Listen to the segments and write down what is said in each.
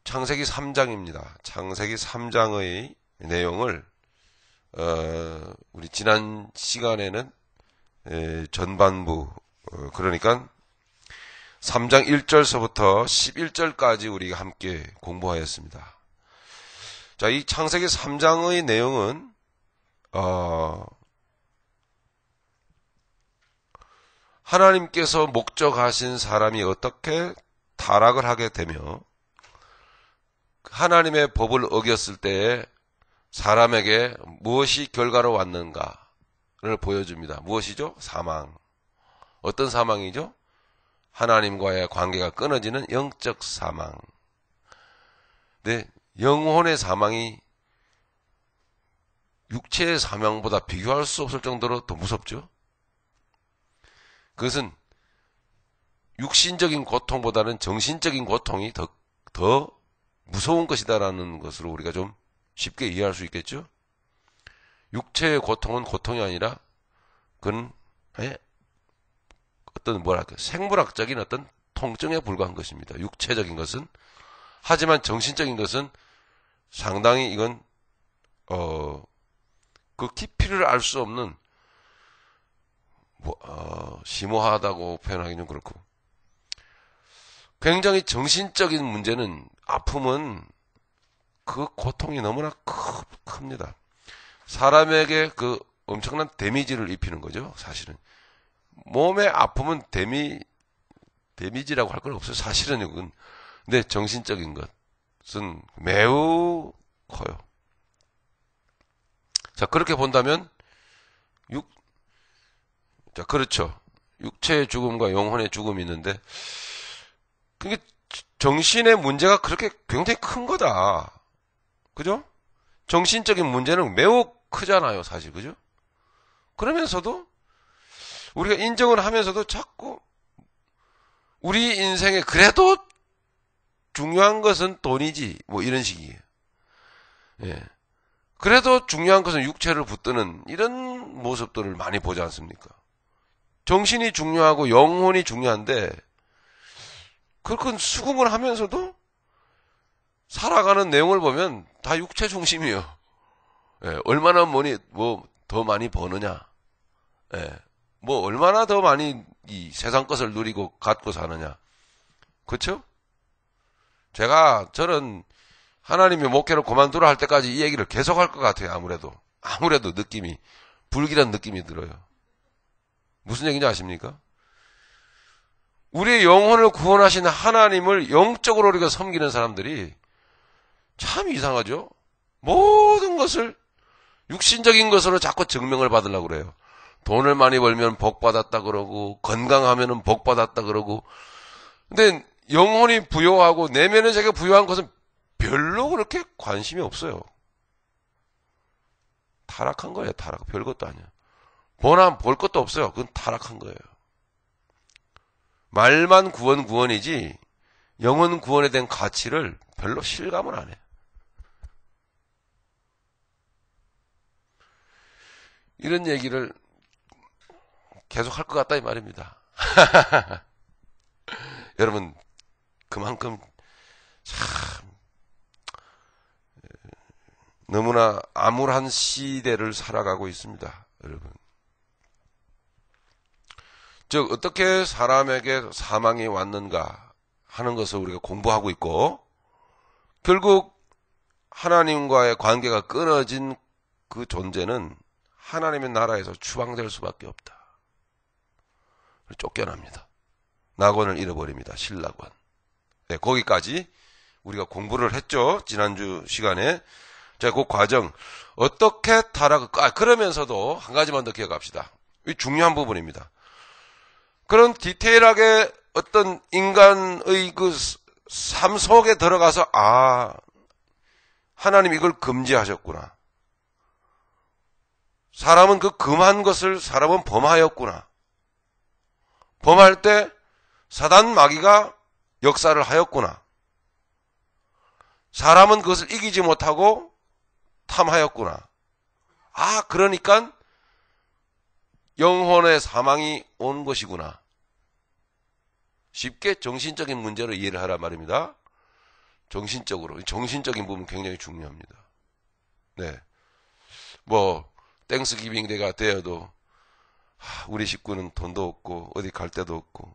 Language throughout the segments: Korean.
창세기 3장입니다. 창세기 3장의 내용을 우리 지난 시간에는 전반부 그러니까 3장 1절서부터 11절까지 우리가 함께 공부하였습니다. 자, 이 창세기 3장의 내용은 하나님께서 목적하신 사람이 어떻게 타락을 하게 되며 하나님의 법을 어겼을 때에 사람에게 무엇이 결과로 왔는가를 보여줍니다. 무엇이죠? 사망. 어떤 사망이죠? 하나님과의 관계가 끊어지는 영적 사망. 근데 영혼의 사망이 육체의 사망보다 비교할 수 없을 정도로 더 무섭죠? 그것은 육신적인 고통보다는 정신적인 고통이 더 무서운 것이다라는 것으로 우리가 좀 쉽게 이해할 수 있겠죠? 육체의 고통은 고통이 아니라 그건 어떤 생물학적인 어떤 통증에 불과한 것입니다. 육체적인 것은. 하지만 정신적인 것은 상당히 이건 그 깊이를 알 수 없는 심오하다고 표현하기는 그렇고 굉장히 정신적인 문제는 아픔은 그 고통이 너무나 큽니다. 사람에게 그 엄청난 데미지를 입히는 거죠. 사실은 몸의 아픔은 데미지라고 할 건 없어요. 사실은 이건. 근데 정신적인 것은 매우 커요. 자, 그렇게 본다면 자, 그렇죠. 육체의 죽음과 영혼의 죽음이 있는데 그게 정신의 문제가 그렇게 굉장히 큰 거다. 그죠? 정신적인 문제는 매우 크잖아요, 사실. 그죠? 그러면서도 우리가 인정을 하면서도 자꾸 우리 인생에 그래도 중요한 것은 돈이지 뭐 이런 식이에요. 예. 그래도 중요한 것은 육체를 붙드는 이런 모습들을 많이 보지 않습니까? 정신이 중요하고 영혼이 중요한데 그렇게 수긍을 하면서도 살아가는 내용을 보면 다 육체 중심이에요. 예, 얼마나 더 많이 버느냐, 예, 뭐 얼마나 더 많이 이 세상 것을 누리고 갖고 사느냐, 그렇죠? 저는 하나님이 목회를 그만두라 할 때까지 이 얘기를 계속 할 것 같아요. 아무래도 느낌이 불길한 느낌이 들어요. 무슨 얘기인지 아십니까? 우리의 영혼을 구원하시는 하나님을 영적으로 우리가 섬기는 사람들이 참 이상하죠? 모든 것을 육신적인 것으로 자꾸 증명을 받으려고 그래요. 돈을 많이 벌면 복 받았다 그러고 건강하면은 복 받았다 그러고. 근데 영혼이 부요하고 내면에 자기가 부요한 것은 별로 그렇게 관심이 없어요. 타락한 거예요. 별것도 아니야. 보나 볼 것도 없어요. 그건 타락한 거예요. 말만 구원이지 영혼 구원에 대한 가치를 별로 실감을 안 해요. 이런 얘기를 계속 할 것 같다 이 말입니다. 여러분 그만큼 참 너무나 암울한 시대를 살아가고 있습니다. 여러분. 즉 어떻게 사람에게 사망이 왔는가 하는 것을 우리가 공부하고 있고 결국 하나님과의 관계가 끊어진 그 존재는 하나님의 나라에서 추방될 수밖에 없다. 쫓겨납니다. 낙원을 잃어버립니다. 신낙원. 네, 거기까지 우리가 공부를 했죠. 지난주 시간에. 자, 그 과정 어떻게 그러면서도 한 가지만 더 기억합시다. 이 중요한 부분입니다. 그런 디테일하게 어떤 인간의 그 삶 속에 들어가서 하나님 이걸 금지하셨구나. 사람은 그 금한 것을 사람은 범하였구나. 범할 때 사단 마귀가 역사를 하였구나. 사람은 그것을 이기지 못하고 탐하였구나. 그러니까 영혼의 사망이 온 것이구나. 쉽게 정신적인 문제로 이해를 하란 말입니다. 정신적인 부분 굉장히 중요합니다. 네. 땡스기빙 데이가 되어도, 우리 식구는 돈도 없고, 어디 갈 데도 없고,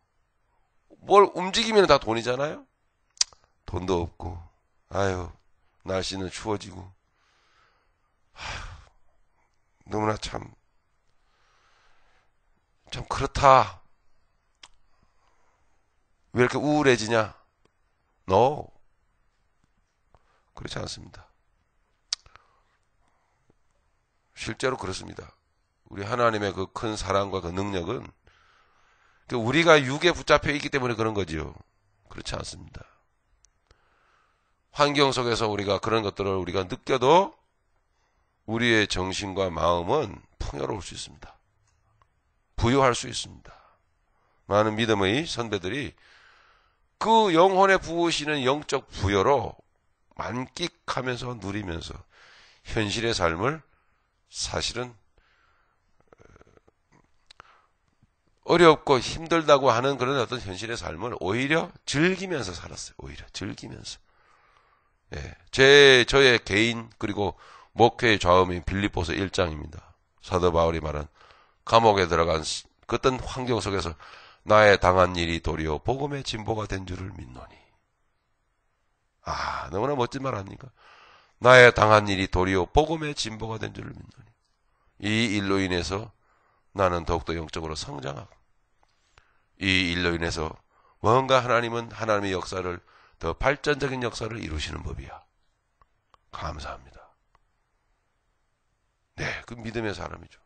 뭘 움직이면 다 돈이잖아요? 돈도 없고, 날씨는 추워지고, 너무나 참 그렇다. 왜 이렇게 우울해지냐? No. 그렇지 않습니다. 실제로 그렇습니다. 우리 하나님의 그 큰 사랑과 그 능력은 우리가 육에 붙잡혀 있기 때문에 그런 거지요. 그렇지 않습니다. 환경 속에서 우리가 그런 것들을 우리가 느껴도 우리의 정신과 마음은 풍요로울 수 있습니다. 부유할 수 있습니다. 많은 믿음의 선배들이 그 영혼에 부으시는 영적 부여로 만끽하면서 누리면서 현실의 삶을 사실은 어렵고 힘들다고 하는 그런 어떤 현실의 삶을 오히려 즐기면서 살았어요. 오히려 즐기면서. 저의 개인 그리고 목회의 좌음인 빌립보서 1장입니다. 사도 바울이 말한 감옥에 들어간 그 어떤 환경 속에서 나의 당한 일이 도리어 복음의 진보가 된 줄을 믿노니. 너무나 멋진 말 아닙니까? 나의 당한 일이 도리어 복음의 진보가 된 줄을 믿노니. 이 일로 인해서 나는 더욱더 영적으로 성장하고, 이 일로 인해서 뭔가 하나님은 하나님의 역사를 더 발전적인 역사를 이루시는 법이야. 감사합니다. 네, 그 믿음의 사람이죠.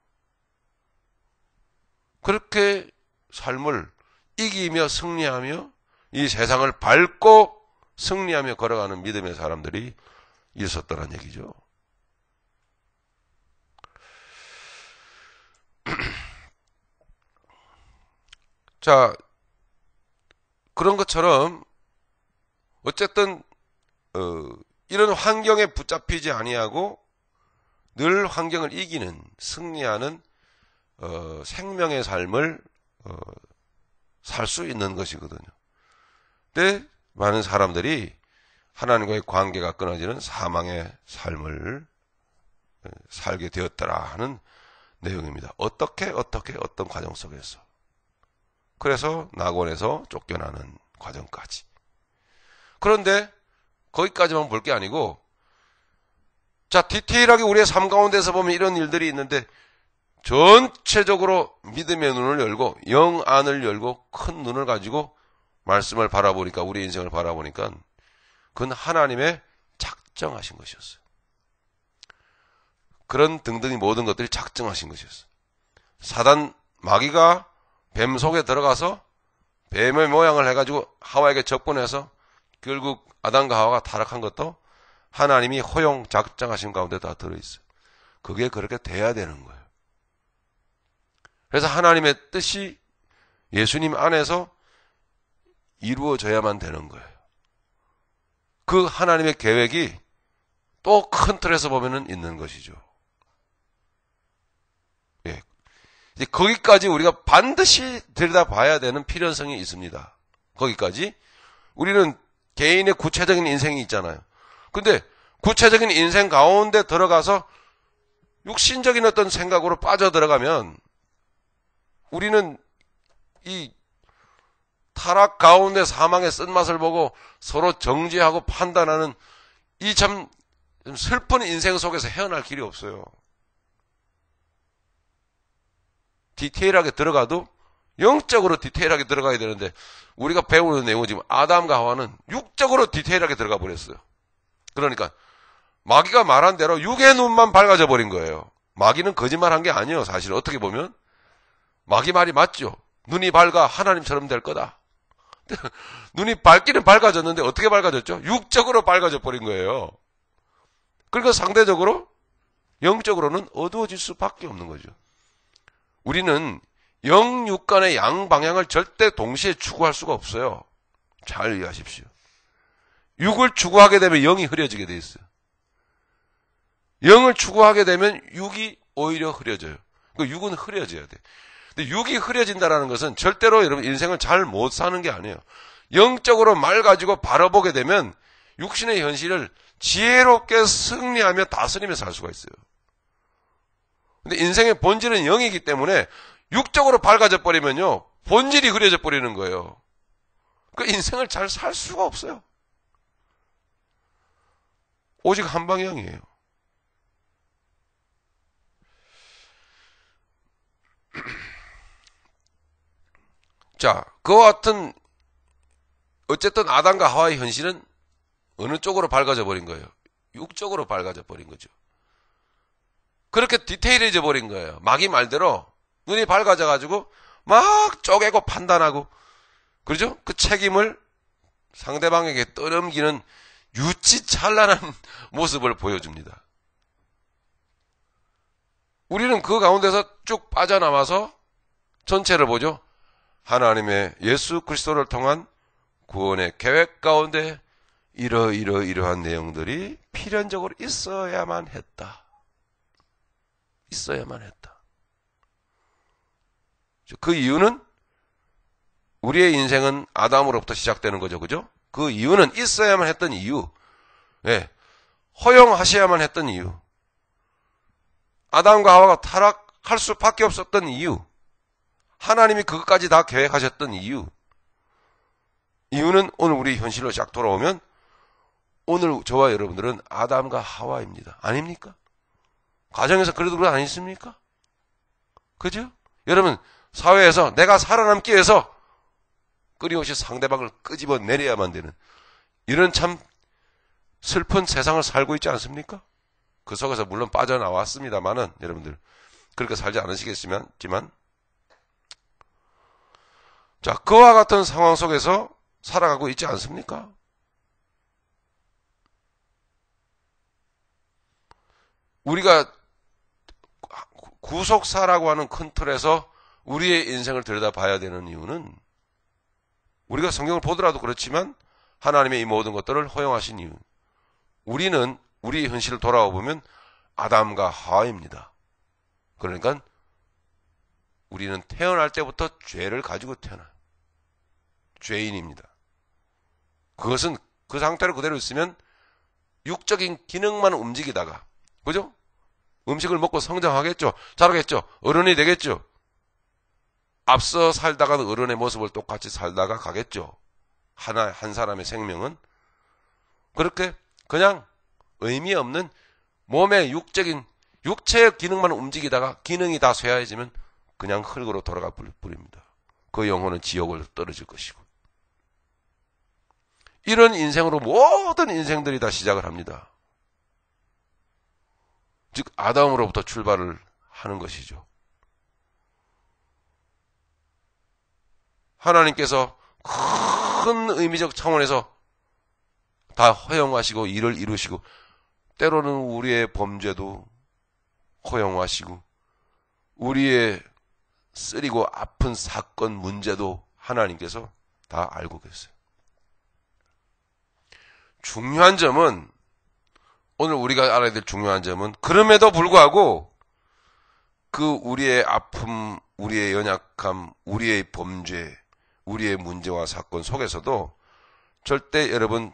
그렇게 삶을 이기며 승리하며 이 세상을 밟고 승리하며 걸어가는 믿음의 사람들이 있었더란 얘기죠. 자, 그런 것처럼 어쨌든 이런 환경에 붙잡히지 아니하고 늘 환경을 이기는, 승리하는 생명의 삶을 살 수 있는 것이거든요. 근데 많은 사람들이 하나님과의 관계가 끊어지는 사망의 삶을 살게 되었더라 하는 내용입니다. 어떤 과정 속에서. 그래서 낙원에서 쫓겨나는 과정까지. 그런데 거기까지만 볼 게 아니고, 자, 디테일하게 우리의 삶 가운데서 보면 이런 일들이 있는데 전체적으로 믿음의 눈을 열고 영 안을 열고 큰 눈을 가지고 말씀을 바라보니까, 우리 인생을 바라보니까 그건 하나님의 작정하신 것이었어요. 그런 등등의 모든 것들이 작정하신 것이었어요. 사단 마귀가 뱀 속에 들어가서 뱀의 모양을 해가지고 하와에게 접근해서 결국 아담과 하와가 타락한 것도 하나님이 허용 작정하신 가운데 다 들어있어요. 그게 그렇게 돼야 되는 거예요. 그래서 하나님의 뜻이 예수님 안에서 이루어져야만 되는 거예요. 그 하나님의 계획이 또 큰 틀에서 보면은 있는 것이죠. 이제 거기까지 우리가 반드시 들여다봐야 되는 필연성이 있습니다. 거기까지. 우리는 개인의 구체적인 인생이 있잖아요. 근데 구체적인 인생 가운데 들어가서 육신적인 어떤 생각으로 빠져들어가면 우리는 이 타락 가운데 사망의 쓴맛을 보고 서로 정죄하고 판단하는 이 참 슬픈 인생 속에서 헤어날 길이 없어요. 디테일하게 들어가도 영적으로 디테일하게 들어가야 되는데 우리가 배우는 내용은 지금 아담과 하와는 육적으로 디테일하게 들어가 버렸어요. 그러니까 마귀가 말한 대로 육의 눈만 밝아져 버린 거예요. 마귀는 거짓말한 게 아니에요. 사실 어떻게 보면 마귀 말이 맞죠. 눈이 밝아 하나님처럼 될 거다. 눈이 밝기는 밝아졌는데 어떻게 밝아졌죠? 육적으로 밝아져 버린 거예요. 그러니까 상대적으로 영적으로는 어두워질 수밖에 없는 거죠. 우리는 영육 간의 양방향을 절대 동시에 추구할 수가 없어요. 잘 이해하십시오. 육을 추구하게 되면 영이 흐려지게 돼 있어요. 영을 추구하게 되면 육이 오히려 흐려져요. 그 육은 흐려져야 돼. 근데 육이 흐려진다라는 것은 절대로 여러분 인생을 잘 못 사는 게 아니에요. 영적으로 맑아지고 바라보게 되면 육신의 현실을 지혜롭게 승리하며 다스리며 살 수가 있어요. 근데 인생의 본질은 영이기 때문에 육적으로 밝아져 버리면요, 본질이 흐려져 버리는 거예요. 그 인생을 잘 살 수가 없어요. 오직 한 방향이에요. 자, 그와 같은 어쨌든 아담과 하와의 현실은 어느 쪽으로 밝아져 버린 거예요? 육적으로 밝아져 버린 거죠. 그렇게 디테일해져 버린 거예요. 마귀 말대로 눈이 밝아져 가지고 막 쪼개고 판단하고, 그렇죠? 그 책임을 상대방에게 떠넘기는 유치찬란한 모습을 보여줍니다. 우리는 그 가운데서 쭉 빠져나와서 전체를 보죠. 하나님의 예수 그리스도를 통한 구원의 계획 가운데 이러한 내용들이 필연적으로 있어야만 했다. 있어야만 했다. 그 이유는 우리의 인생은 아담으로부터 시작되는 거죠. 그죠? 그 이유는 있어야만 했던 이유. 예. 허용하셔야만 했던 이유. 아담과 하와가 타락할 수밖에 없었던 이유. 하나님이 그것까지 다 계획하셨던 이유. 이유는 오늘 우리 현실로 쫙 돌아오면 오늘 저와 여러분들은 아담과 하와입니다. 아닙니까? 가정에서 그래도 그런 거 아니십니까? 그죠? 여러분, 사회에서 내가 살아남기 위해서 끊임없이 상대방을 끄집어내려야만 되는 이런 참 슬픈 세상을 살고 있지 않습니까? 그 속에서 물론 빠져나왔습니다만은 여러분들 그렇게 살지 않으시겠지만 자, 그와 같은 상황 속에서 살아가고 있지 않습니까? 우리가 구속사라고 하는 큰 틀에서 우리의 인생을 들여다봐야 되는 이유는 우리가 성경을 보더라도 그렇지만 하나님의 이 모든 것들을 허용하신 이유. 우리는 우리 현실을 돌아와 보면 아담과 하와입니다. 그러니까 우리는 태어날 때부터 죄를 가지고 태어나요. 죄인입니다. 그것은 그 상태로 그대로 있으면 육적인 기능만 움직이다가, 그죠? 음식을 먹고 성장하겠죠. 자라겠죠. 어른이 되겠죠. 앞서 살다가는 어른의 모습을 똑같이 살다가 가겠죠. 한 사람의 생명은 그렇게 그냥 의미 없는 몸의 육체의 기능만 움직이다가 기능이 다 쇠해지면 그냥 흙으로 돌아가 버립니다. 그 영혼은 지옥을 떨어질 것이고. 이런 인생으로 모든 인생들이 다 시작을 합니다. 즉 아담으로부터 출발을 하는 것이죠. 하나님께서 큰 의미적 차원에서 다 허용하시고 일을 이루시고 때로는 우리의 범죄도 허용하시고 우리의 쓰리고 아픈 사건 문제도 하나님께서 다 알고 계세요. 중요한 점은 오늘 우리가 알아야 될 중요한 점은 그럼에도 불구하고 그 우리의 아픔, 우리의 연약함, 우리의 범죄, 우리의 문제와 사건 속에서도 절대 여러분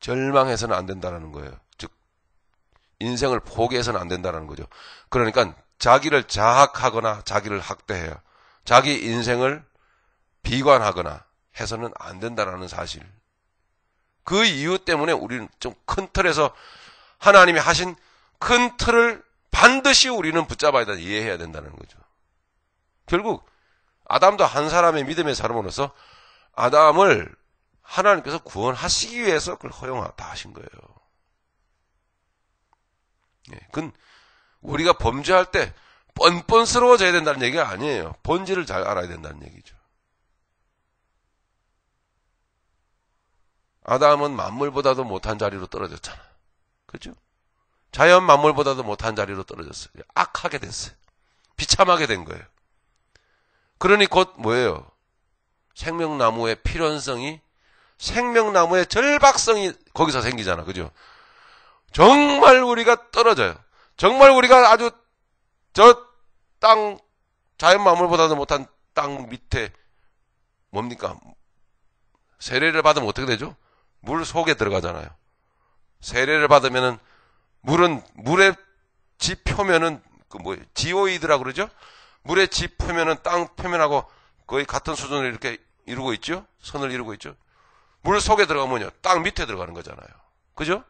절망해서는 안 된다는 거예요. 즉 인생을 포기해서는 안 된다는 거죠. 그러니까 자기를 자학하거나 자기를 학대해야 자기 인생을 비관하거나 해서는 안 된다는 사실. 그 이유 때문에 우리는 좀 큰 틀에서 하나님이 하신 큰 틀을 반드시 우리는 붙잡아야 된다, 이해해야 된다는 거죠. 결국 아담도 한 사람의 믿음의 사람으로서 아담을 하나님께서 구원하시기 위해서 그걸 허용하다 하신 거예요. 그건 우리가 범죄할 때 뻔뻔스러워져야 된다는 얘기가 아니에요. 본질을 잘 알아야 된다는 얘기죠. 아담은 만물보다도 못한 자리로 떨어졌잖아. 그렇죠? 자연 만물보다도 못한 자리로 떨어졌어요. 악하게 됐어요. 비참하게 된 거예요. 그러니 곧 뭐예요? 생명나무의 필연성이, 생명나무의 절박성이 거기서 생기잖아. 그죠? 정말 우리가 떨어져요. 정말 우리가 아주 저 땅, 자연 만물보다도 못한 땅 밑에 뭡니까? 세례를 받으면 어떻게 되죠? 물 속에 들어가잖아요. 세례를 받으면은 물의 지 표면은 지오이드라고 그러죠? 물의 지 표면은 땅 표면하고 거의 같은 수준을 이렇게 이루고 있죠? 선을 이루고 있죠? 물 속에 들어가면요, 땅 밑에 들어가는 거잖아요. 그죠?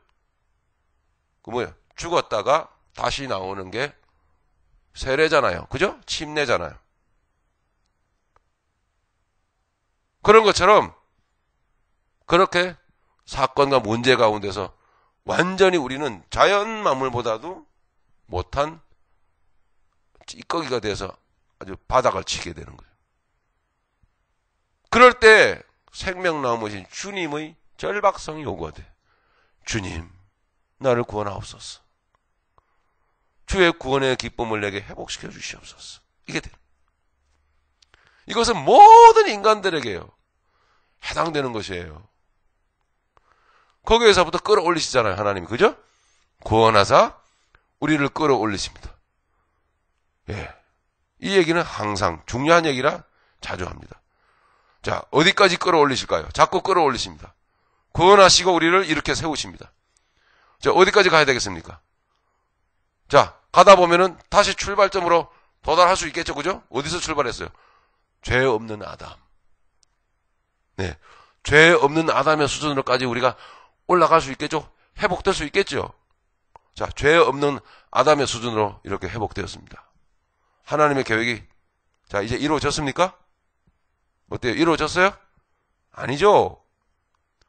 죽었다가 다시 나오는 게 세례잖아요. 그죠? 침례잖아요. 그런 것처럼 그렇게 사건과 문제 가운데서 완전히 우리는 자연 만물보다도 못한 찌꺼기가 돼서 아주 바닥을 치게 되는 거예요. 그럴 때 생명나무신 주님의 절박성이 요구가 돼. 주님, 나를 구원하옵소서. 주의 구원의 기쁨을 내게 회복시켜 주시옵소서. 이게 돼. 이것은 모든 인간들에게요, 해당되는 것이에요. 거기에서부터 끌어올리시잖아요, 하나님이. 그죠? 구원하사 우리를 끌어올리십니다. 예. 이 얘기는 항상 중요한 얘기라 자주 합니다. 자, 어디까지 끌어올리실까요? 자꾸 끌어올리십니다. 구원하시고 우리를 이렇게 세우십니다. 자, 어디까지 가야 되겠습니까? 자, 가다 보면은 다시 출발점으로 도달할 수 있겠죠, 그죠? 어디서 출발했어요? 죄 없는 아담. 네. 죄 없는 아담의 수준으로까지 우리가 올라갈 수 있겠죠? 회복될 수 있겠죠? 자, 죄 없는 아담의 수준으로 이렇게 회복되었습니다. 하나님의 계획이, 자, 이제 이루어졌습니까? 어때요? 이루어졌어요? 아니죠?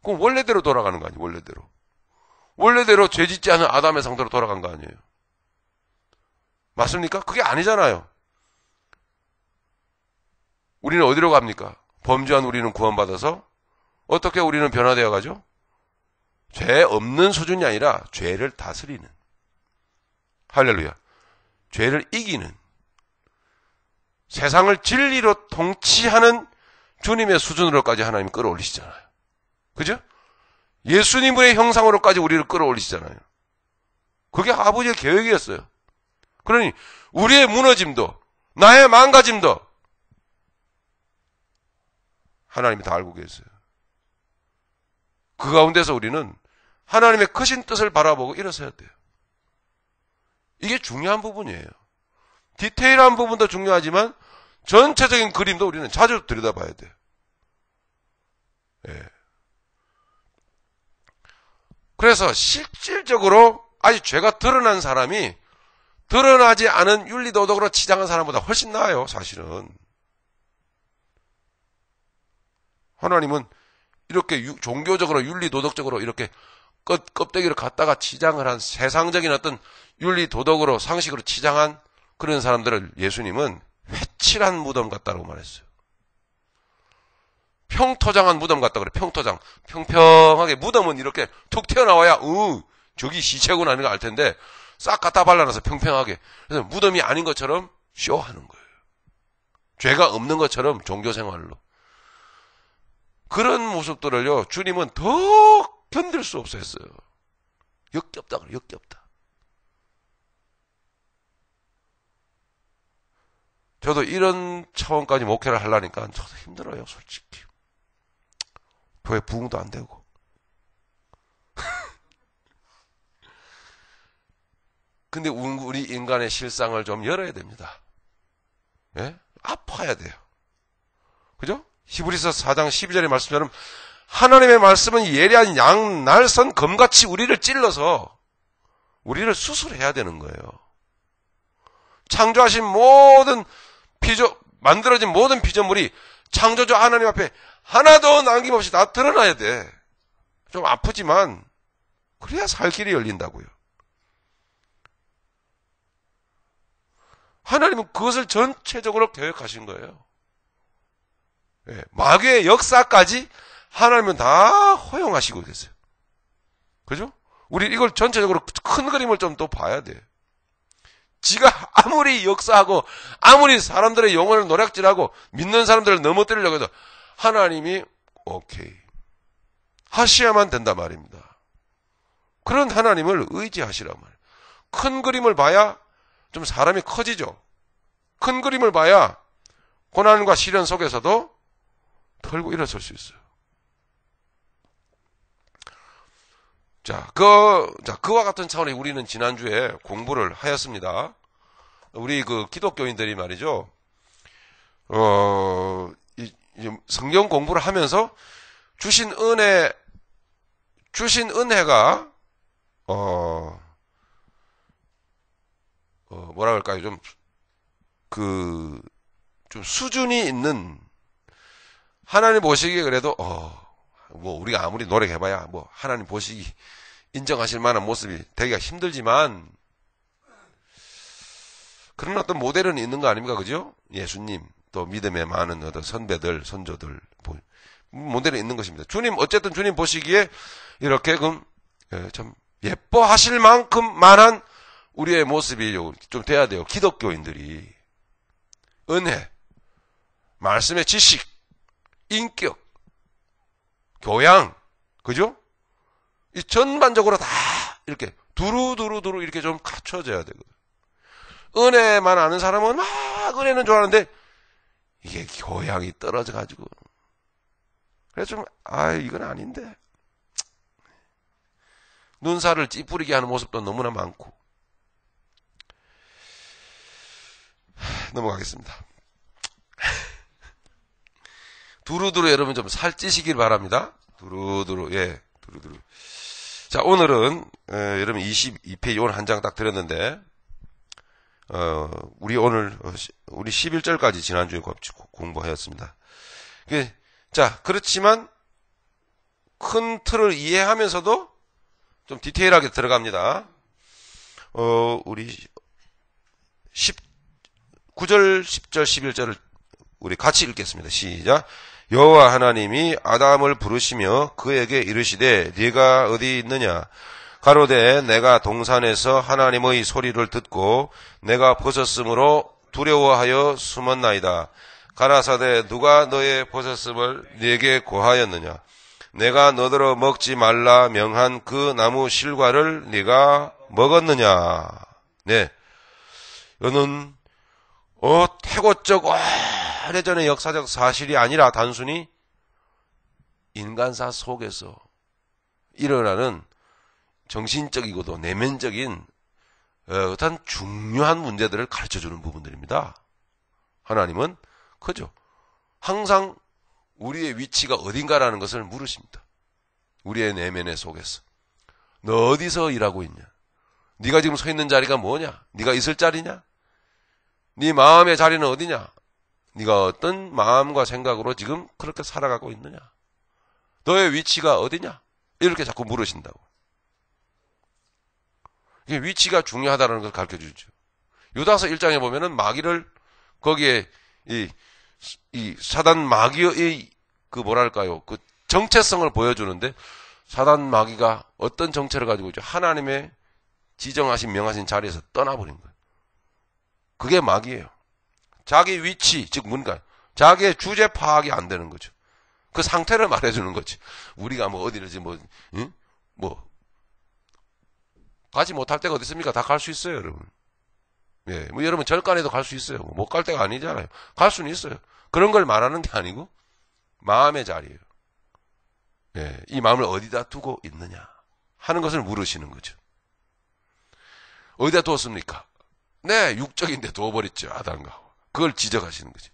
그럼 원래대로 돌아가는 거 아니에요, 원래대로. 원래대로 죄 짓지 않은 아담의 상태로 돌아간 거 아니에요? 맞습니까? 그게 아니잖아요. 우리는 어디로 갑니까? 범죄한 우리는 구원받아서 어떻게 우리는 변화되어 가죠? 죄 없는 수준이 아니라 죄를 다스리는, 할렐루야, 죄를 이기는, 세상을 진리로 통치하는 주님의 수준으로까지 하나님이 끌어올리시잖아요. 그죠? 예수님의 형상으로까지 우리를 끌어올리시잖아요. 그게 아버지의 계획이었어요. 그러니 우리의 무너짐도, 나의 망가짐도 하나님이 다 알고 계세요. 그 가운데서 우리는 하나님의 크신 뜻을 바라보고 일어서야 돼요. 이게 중요한 부분이에요. 디테일한 부분도 중요하지만 전체적인 그림도 우리는 자주 들여다봐야 돼요. 예. 그래서 실질적으로 아직 죄가 드러난 사람이 드러나지 않은 윤리도덕으로 치장한 사람보다 훨씬 나아요, 사실은. 하나님은 이렇게 종교적으로 윤리도덕적으로 이렇게 껍데기를 갖다가 치장을 한 세상적인 어떤 윤리도덕으로 상식으로 치장한 그런 사람들을 예수님은 회칠한 무덤 같다고 말했어요. 평토장한 무덤 같다 그래. 평토장. 평평하게. 무덤은 이렇게 툭 튀어나와야 저기 시체구나 하는 거 알 텐데 싹 갖다 발라놔서 평평하게. 그래서 무덤이 아닌 것처럼 쇼하는 거예요. 죄가 없는 것처럼 종교생활로. 그런 모습들을요, 주님은 더 견딜 수 없어 했어요. 역겹다 그래. 역겹다. 저도 이런 차원까지 목회를 하려니까 저도 힘들어요, 솔직히. 교회 부흥도 안 되고. 근데 우리 인간의 실상을 좀 열어야 됩니다. 예? 아파야 돼요. 그죠? 히브리서 4장 12절의 말씀처럼 하나님의 말씀은 예리한 양날선 검같이 우리를 찔러서 우리를 수술해야 되는 거예요. 창조하신 모든 만들어진 모든 피조물이 창조주 하나님 앞에 하나도 남김없이 다 드러나야 돼. 좀 아프지만 그래야 살 길이 열린다고요. 하나님은 그것을 전체적으로 계획하신 거예요. 예, 마귀의 역사까지 하나님은 다 허용하시고 계세요. 그죠? 우리 이걸 전체적으로 큰 그림을 좀 더 봐야 돼. 지가 아무리 역사하고 아무리 사람들의 영혼을 노략질하고 믿는 사람들을 넘어뜨리려고 해도 하나님이 오케이 하셔야만 된단 말입니다. 그런 하나님을 의지하시란 말이에요. 큰 그림을 봐야 좀 사람이 커지죠. 큰 그림을 봐야 고난과 시련 속에서도 털고 일어설 수 있어요. 그와 같은 차원에 우리는 지난주에 공부를 하였습니다. 우리 그 기독교인들이 말이죠, 성경 공부를 하면서 주신 은혜가, 뭐라 그럴까요? 좀 수준이 있는, 하나님 보시기에 그래도, 뭐, 우리가 아무리 노력해봐야, 뭐, 하나님 보시기 인정하실 만한 모습이 되기가 힘들지만, 그런 어떤 모델은 있는 거 아닙니까? 그죠? 예수님, 또 믿음에 많은 어떤 선배들, 선조들, 모델은 있는 것입니다. 어쨌든 주님 보시기에 이렇게 참 예뻐하실 만큼만한 우리의 모습이 좀 돼야 돼요. 기독교인들이. 은혜, 말씀의 지식, 인격, 교양, 그죠? 이 전반적으로 다 이렇게 두루두루 이렇게 좀 갖춰져야 되거든. 은혜만 아는 사람은 막 은혜는 좋아하는데 이게 교양이 떨어져가지고, 그래서 좀 이건 아닌데, 눈살을 찌푸리게 하는 모습도 너무나 많고. 넘어가겠습니다. 두루두루 여러분 좀 살찌시길 바랍니다. 두루두루. 자, 오늘은 여러분 22페이지 오늘 한 장 딱 드렸는데, 우리 11절까지 지난주에 공부하였습니다. 자, 그렇지만 큰 틀을 이해하면서도 좀 디테일하게 들어갑니다. 우리 9절, 10절, 11절을 우리 같이 읽겠습니다. 시작. 여호와 하나님이 아담을 부르시며 그에게 이르시되 네가 어디 있느냐? 가로되 내가 동산에서 하나님의 소리를 듣고 내가 벗었으므로 두려워하여 숨었나이다. 가라사대 누가 너의 벗었음을 네게 고하였느냐? 내가 너더러 먹지 말라 명한 그 나무 실과를 네가 먹었느냐? 네, 이는 태고적 오래전의 역사적 사실이 아니라 단순히 인간사 속에서 일어나는 정신적이고도 내면적인 어떤 중요한 문제들을 가르쳐주는 부분들입니다. 하나님은 그죠? 항상 우리의 위치가 어딘가라는 것을 물으십니다. 우리의 내면의 속에서. 너 어디서 일하고 있냐? 네가 지금 서 있는 자리가 뭐냐? 네가 있을 자리냐? 네 마음의 자리는 어디냐? 네가 어떤 마음과 생각으로 지금 그렇게 살아가고 있느냐? 너의 위치가 어디냐? 이렇게 자꾸 물으신다고. 이게 위치가 중요하다는 걸 가르쳐 주죠. 유다서 1장에 보면은 마귀를 거기에 이 사단 마귀의 그 정체성을 보여주는데, 사단 마귀가 어떤 정체를 가지고 있죠? 하나님의 지정하신 명하신 자리에서 떠나버린 거예요. 그게 마귀예요. 자기 위치, 즉 뭔가 자기의 주제 파악이 안 되는 거죠. 그 상태를 말해주는 거지. 우리가 뭐 어디든지 가지 못할 데가 어디 있습니까? 다 갈 수 있어요, 여러분. 예, 뭐 여러분 절간에도 갈 수 있어요. 못 갈 데가 아니잖아요. 갈 수는 있어요. 그런 걸 말하는 게 아니고 마음의 자리예요. 예, 이 마음을 어디다 두고 있느냐 하는 것을 물으시는 거죠. 어디다 두었습니까? 네, 육적인데 두어버렸죠, 아담과. 그걸 지적하시는 거죠.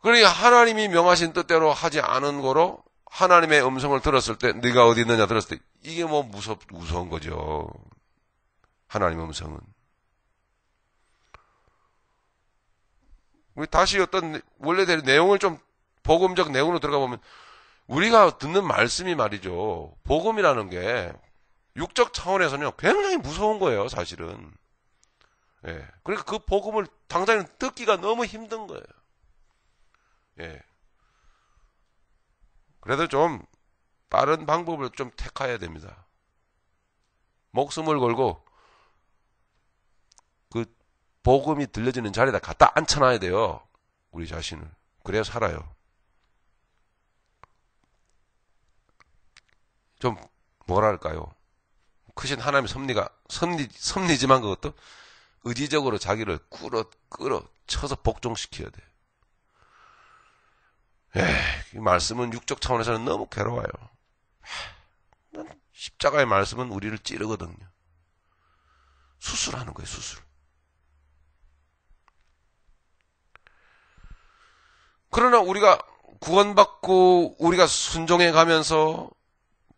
그러니까 하나님이 명하신 뜻대로 하지 않은 거로 하나님의 음성을 들었을 때, 네가 어디 있느냐 들었을 때, 이게 뭐 무서운 거죠. 하나님의 음성은. 우리 다시 어떤 원래대로 내용을 좀 복음적 내용으로 들어가 보면, 우리가 듣는 말씀이 말이죠. 복음이라는 게 육적 차원에서는 굉장히 무서운 거예요, 사실은. 예. 그러니까 그 복음을 당장은 듣기가 너무 힘든 거예요. 예. 그래도 좀 빠른 방법을 좀 택해야 됩니다. 목숨을 걸고 그 복음이 들려지는 자리에다 갖다 앉혀놔야 돼요. 우리 자신을. 그래야 살아요. 좀 뭐랄까요? 크신 하나님의 섭리지만 그것도 의지적으로 자기를 끌어 쳐서 복종시켜야 돼요. 이 말씀은 육적 차원에서는 너무 괴로워요. 십자가의 말씀은 우리를 찌르거든요. 수술하는 거예요, 수술. 그러나 우리가 구원받고 우리가 순종해 가면서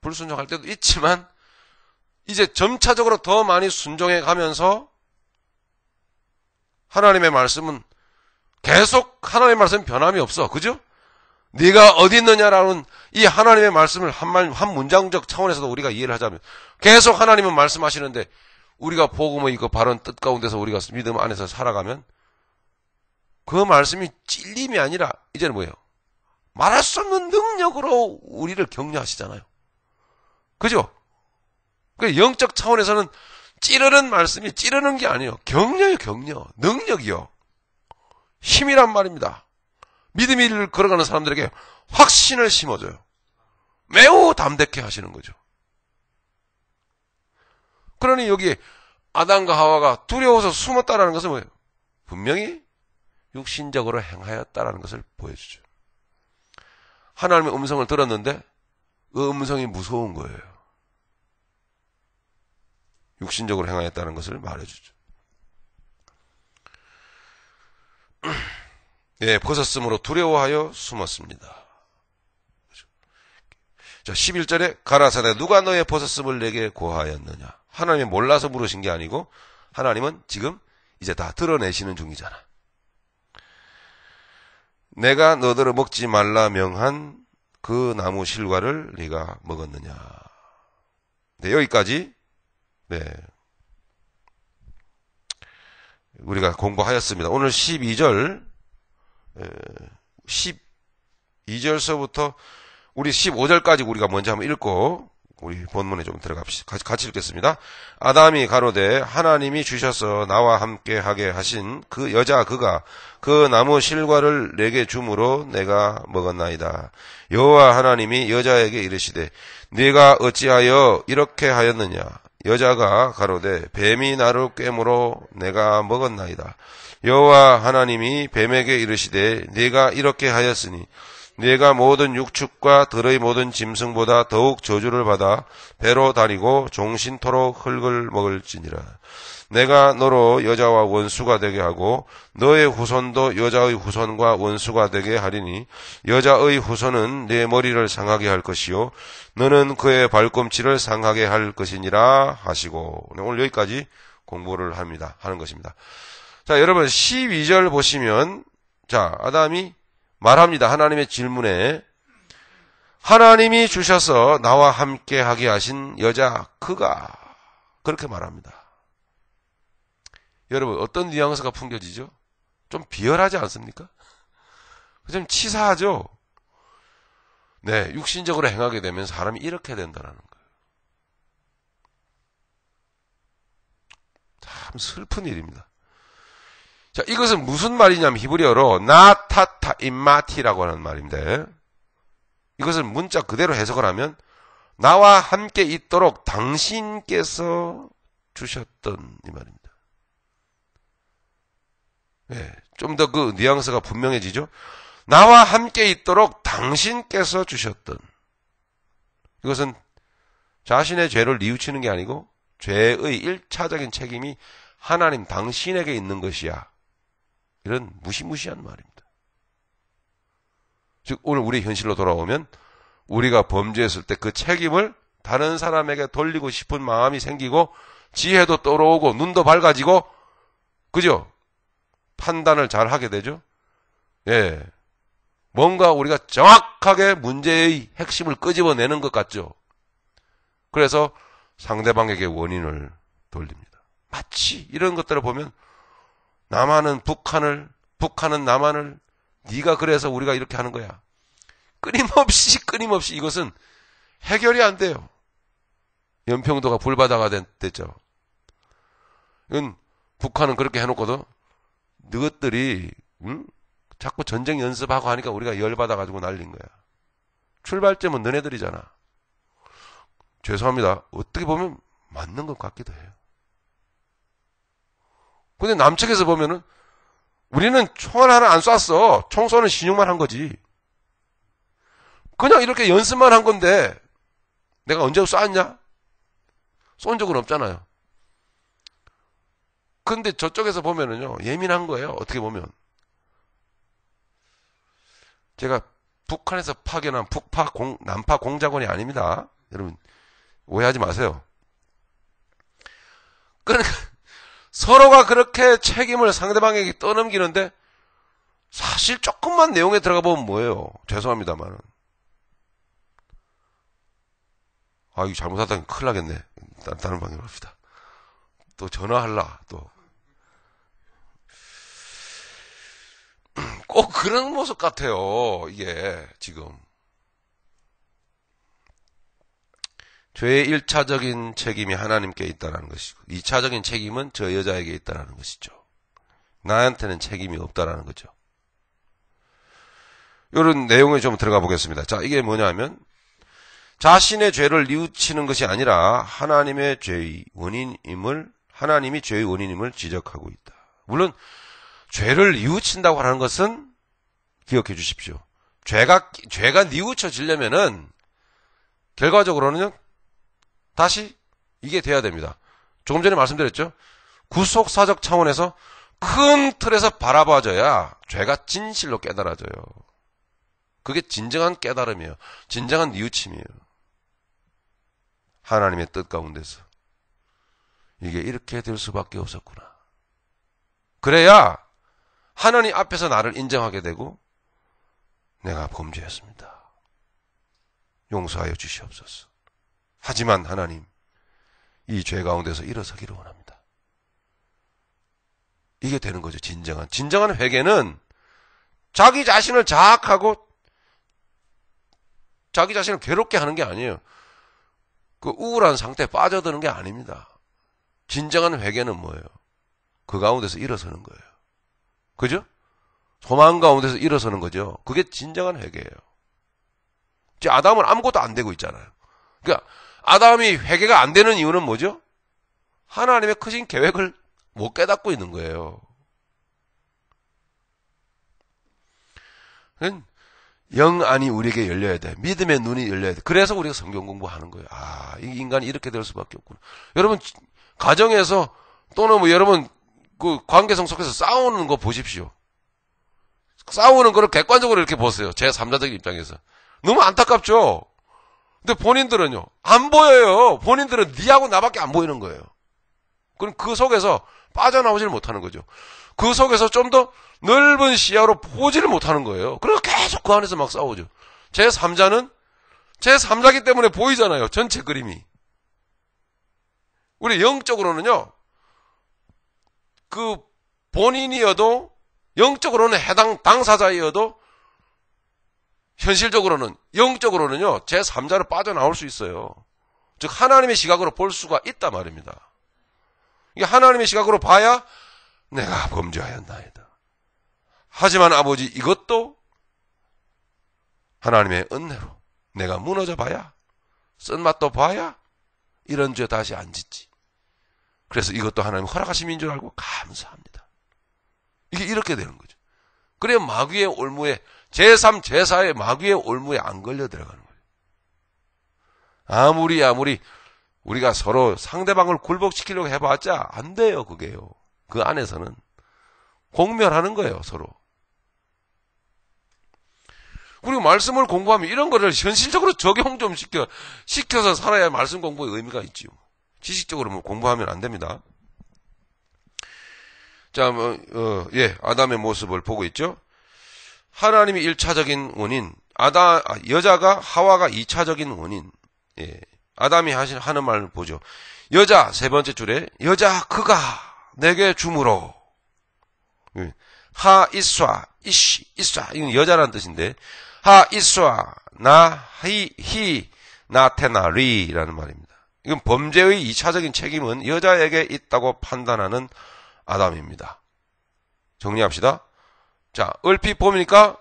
불순종할 때도 있지만 이제 점차적으로 더 많이 순종해 가면서 하나님의 말씀은 계속 하나님의 말씀은 변함이 없어. 그죠? 네가 어디 있느냐라는 이 하나님의 말씀을 한 문장적 차원에서도 우리가 이해를 하자면 계속 하나님은 말씀하시는데 우리가 복음의 그 바른 뜻 가운데서 우리가 믿음 안에서 살아가면 그 말씀이 찔림이 아니라 이제는 뭐예요? 말할 수 없는 능력으로 우리를 격려하시잖아요. 그죠? 그 영적 차원에서는 찌르는 말씀이 찌르는 게 아니에요. 격려예요, 격려. 능력이요. 힘이란 말입니다. 믿음의 일을 걸어가는 사람들에게 확신을 심어줘요. 매우 담대케 하시는 거죠. 그러니 여기 아담과 하와가 두려워서 숨었다라는 것은 뭐예요? 분명히 육신적으로 행하였다라는 것을 보여주죠. 하나님의 음성을 들었는데 그 음성이 무서운 거예요. 육신적으로 행하였다는 것을 말해주죠. 예, 벗었으므로 두려워하여 숨었습니다. 자, 11절에 가라사대 누가 너의 벗었음을 내게 고하였느냐. 하나님이 몰라서 물으신 게 아니고 하나님은 지금 이제 다 드러내시는 중이잖아. 내가 너더러 먹지 말라 명한 그 나무 실과를 네가 먹었느냐. 네, 여기까지 우리가 공부하였습니다. 오늘 12절서부터 우리 15절까지 우리가 먼저 한번 읽고 우리 본문에 좀 들어갑시다. 같이 읽겠습니다. 아담이 가로되 하나님이 주셔서 나와 함께 하게 하신 그 여자 그가 그 나무 실과를 내게 주므로 내가 먹었나이다. 여호와 하나님이 여자에게 이르시되 네가 어찌하여 이렇게 하였느냐. 여자가 가로되 뱀이 나를 꿰므로 내가 먹었나이다. 여호와 하나님이 뱀에게 이르시되 네가 이렇게 하였으니 네가 모든 육축과 들의 모든 짐승보다 더욱 저주를 받아 배로 다니고 종신토록 흙을 먹을지니라. 내가 너로 여자와 원수가 되게 하고 너의 후손도 여자의 후손과 원수가 되게 하리니 여자의 후손은 네 머리를 상하게 할 것이요 너는 그의 발꿈치를 상하게 할 것이니라 하시고. 오늘 여기까지 공부를 하는 것입니다. 자, 여러분 12절 보시면 자, 아담이 말합니다. 하나님의 질문에 하나님이 주셔서 나와 함께 하게 하신 여자 그가 그렇게 말합니다. 여러분 어떤 뉘앙스가 풍겨지죠? 좀 비열하지 않습니까? 좀 치사하죠? 네, 육신적으로 행하게 되면 사람이 이렇게 된다는 거예요. 참 슬픈 일입니다. 자, 이것은 무슨 말이냐면 히브리어로 나타타 임마티라고 하는 말인데 이것은 문자 그대로 해석을 하면 나와 함께 있도록 당신께서 주셨던 이 말입니다. 네, 좀 더 그 뉘앙스가 분명해지죠. 나와 함께 있도록 당신께서 주셨던. 이것은 자신의 죄를 뉘우치는 게 아니고 죄의 1차적인 책임이 하나님 당신에게 있는 것이야. 이런 무시무시한 말입니다. 즉 오늘 우리 현실로 돌아오면 우리가 범죄했을 때 그 책임을 다른 사람에게 돌리고 싶은 마음이 생기고 지혜도 떨어오고 눈도 밝아지고 그죠? 판단을 잘 하게 되죠. 예, 뭔가 우리가 정확하게 문제의 핵심을 끄집어내는 것 같죠. 그래서 상대방에게 원인을 돌립니다. 마치 이런 것들을 보면 남한은 북한은 남한을 네가 그래서 우리가 이렇게 하는 거야. 끊임없이 이것은 해결이 안 돼요. 연평도가 불바다가 됐죠. 이건 북한은 그렇게 해놓고도 너희들이 자꾸 전쟁 연습하고 하니까 우리가 열받아가지고 날린 거야. 출발점은 너네들이잖아. 죄송합니다. 어떻게 보면 맞는 것 같기도 해요. 근데 남측에서 보면은 우리는 총알 하나 안 쐈어. 총 쏘는 신용만 한 거지. 그냥 이렇게 연습만 한 건데 내가 언제 쐈냐? 쏜 적은 없잖아요. 근데 저쪽에서 보면은요, 예민한 거예요. 어떻게 보면. 제가 북한에서 파견한 남파 공작원이 아닙니다. 여러분, 오해하지 마세요. 그러니까, 서로가 그렇게 책임을 상대방에게 떠넘기는데, 사실 조금만 내용에 들어가 보면 뭐예요? 죄송합니다만. 아, 이거 잘못하다니 큰일 나겠네. 다른 방향으로 합시다. 또 전화할라, 또. 꼭 그런 모습 같아요, 이게, 지금. 죄의 1차적인 책임이 하나님께 있다는 것이고, 2차적인 책임은 저 여자에게 있다는 것이죠. 나한테는 책임이 없다는 거죠. 이런 내용에 좀 들어가 보겠습니다. 자, 이게 뭐냐면, 자신의 죄를 뉘우치는 것이 아니라 하나님이 죄의 원인임을 지적하고 있다. 물론 죄를 뉘우친다고 하는 것은 기억해 주십시오. 죄가 뉘우쳐지려면은 결과적으로는 다시 이게 돼야 됩니다. 조금 전에 말씀드렸죠. 구속사적 차원에서 큰 틀에서 바라봐져야 죄가 진실로 깨달아져요. 그게 진정한 깨달음이에요. 진정한 뉘우침이에요. 하나님의 뜻 가운데서 이게 이렇게 될 수밖에 없었구나. 그래야 하나님 앞에서 나를 인정하게 되고 내가 범죄했습니다. 용서하여 주시옵소서. 하지만 하나님, 이 죄 가운데서 일어서기를 원합니다. 이게 되는 거죠. 진정한 회개는 자기 자신을 자학하고 자기 자신을 괴롭게 하는 게 아니에요. 그 우울한 상태에 빠져드는 게 아닙니다. 진정한 회개는 뭐예요? 그 가운데서 일어서는 거예요. 그죠? 소망 가운데서 일어서는 거죠. 그게 진정한 회개예요. 지금 아담은 아무것도 안 되고 있잖아요. 그러니까 아담이 회개가 안 되는 이유는 뭐죠? 하나님의 크신 계획을 못 깨닫고 있는 거예요. 영 안이 우리에게 열려야 돼. 믿음의 눈이 열려야 돼. 그래서 우리가 성경 공부하는 거예요. 아, 이 인간이 이렇게 될 수밖에 없구나. 여러분, 가정에서 또는 뭐 여러분 그 관계성 속에서 싸우는 거 보십시오. 싸우는 거를 객관적으로 이렇게 보세요. 제 3자적인 입장에서. 너무 안타깝죠? 근데 본인들은요, 안 보여요. 본인들은 니하고 나밖에 안 보이는 거예요. 그럼 그 속에서 빠져나오질 못하는 거죠. 그 속에서 좀 더 넓은 시야로 보지를 못하는 거예요. 그래서 계속 그 안에서 막 싸우죠. 제 3자는 제 3자기 때문에 보이잖아요. 전체 그림이. 우리 영적으로는요, 그 본인이어도 영적으로는 해당 당사자이어도 현실적으로는 영적으로는요, 제 3자로 빠져나올 수 있어요. 즉 하나님의 시각으로 볼 수가 있단 말입니다. 이게 하나님의 시각으로 봐야 내가 범죄하였나이다. 하지만 아버지, 이것도 하나님의 은혜로 내가 무너져 봐야, 쓴맛도 봐야 이런 죄 다시 안 짓지. 그래서 이것도 하나님 허락하심인 줄 알고 감사합니다. 이게 이렇게 되는 거죠. 그래야 마귀의 올무에, 제3, 제4의 마귀의 올무에 안 걸려 들어가는 거예요. 아무리 우리가 서로 상대방을 굴복시키려고 해봤자 안 돼요, 그게요. 그 안에서는 공멸하는 거예요, 서로. 그리고 말씀을 공부하면 이런 거를 현실적으로 적용 좀 시켜서 살아야 말씀 공부의 의미가 있지요. 지식적으로 공부하면 안 됩니다. 자, 아담의 모습을 보고 있죠. 하나님이 1차적인 원인, 여자가 하와가 2차적인 원인. 예. 아담이 하는 말을 보죠. 여자, 세 번째 줄에, 여자 그가 내게 주므로. 하 이쏴, 이쏴. 이건 여자라는 뜻인데, 하 이쏴, 나, 히, 나테나리라는 말입니다. 이건 범죄의 2차적인 책임은 여자에게 있다고 판단하는 아담입니다. 정리합시다. 자, 얼핏 보니까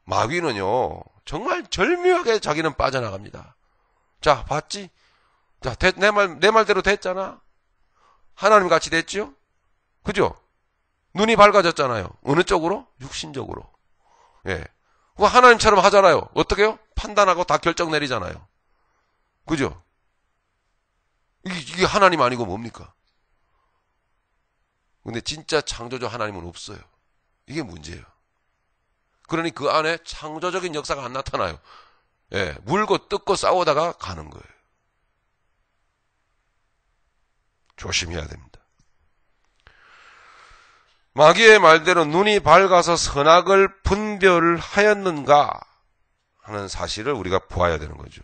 마귀는요, 정말 절묘하게 자기는 빠져나갑니다. 자, 봤지? 자, 내 말대로 됐잖아? 하나님 같이 됐죠? 그죠? 눈이 밝아졌잖아요. 어느 쪽으로? 육신적으로. 예. 그거 하나님처럼 하잖아요. 어떻게 해요? 판단하고 다 결정 내리잖아요. 그죠? 이게 하나님 아니고 뭡니까? 근데 진짜 창조주 하나님은 없어요. 이게 문제예요. 그러니 그 안에 창조적인 역사가 안 나타나요. 예, 물고 뜯고 싸우다가 가는 거예요. 조심해야 됩니다. 마귀의 말대로 눈이 밝아서 선악을 분별하였는가 하는 사실을 우리가 보아야 되는 거죠.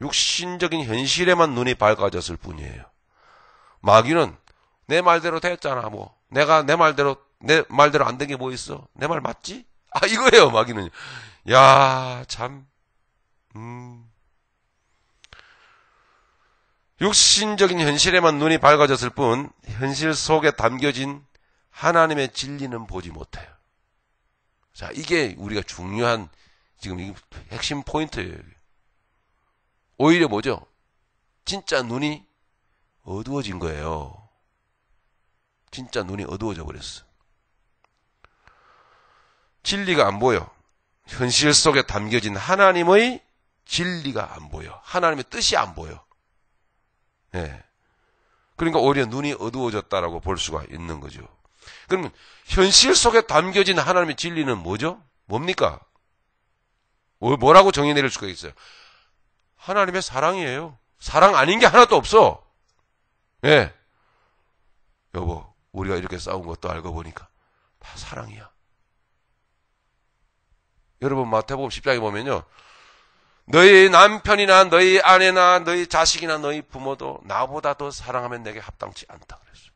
육신적인 현실에만 눈이 밝아졌을 뿐이에요. 마귀는 내 말대로 됐잖아. 뭐 내가 내 말대로 안 된 게 뭐 있어? 내 말 맞지? 아, 이거예요. 마귀는. 야, 참. 육신적인 현실에만 눈이 밝아졌을 뿐 현실 속에 담겨진 하나님의 진리는 보지 못해요. 자, 이게 우리가 중요한 지금 핵심 포인트예요. 오히려 뭐죠? 진짜 눈이 어두워진 거예요. 진짜 눈이 어두워져 버렸어. 진리가 안 보여. 현실 속에 담겨진 하나님의 진리가 안 보여. 하나님의 뜻이 안 보여. 네. 그러니까 오히려 눈이 어두워졌다라고 볼 수가 있는 거죠. 그러면 현실 속에 담겨진 하나님의 진리는 뭐죠? 뭡니까? 뭐라고 정의 내릴 수가 있어요? 하나님의 사랑이에요. 사랑 아닌 게 하나도 없어. 예. 네. 여보, 우리가 이렇게 싸운 것도 알고 보니까 다 사랑이야. 여러분 마태복음 10장에 보면요. 너희 남편이나 너희 아내나 너희 자식이나 너희 부모도 나보다 더 사랑하면 내게 합당치 않다 그랬어요.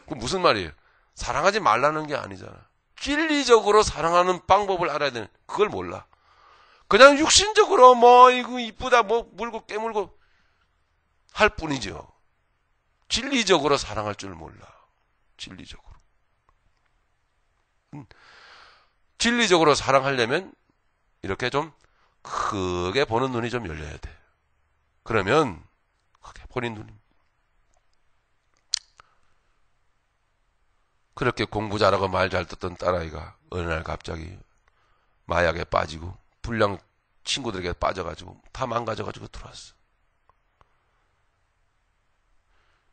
그 무슨 말이에요? 사랑하지 말라는 게 아니잖아. 진리적으로 사랑하는 방법을 알아야 되는, 그걸 몰라. 그냥 육신적으로 뭐 이거 이쁘다 뭐 물고 깨물고 할 뿐이죠. 진리적으로 사랑할 줄 몰라. 진리적으로. 진리적으로 사랑하려면 이렇게 좀 크게 보는 눈이 좀 열려야 돼. 그러면 크게 보는 눈이. 그렇게 공부 잘하고 말 잘 듣던 딸아이가 어느 날 갑자기 마약에 빠지고 불량 친구들에게 빠져가지고 다 망가져가지고 들어왔어.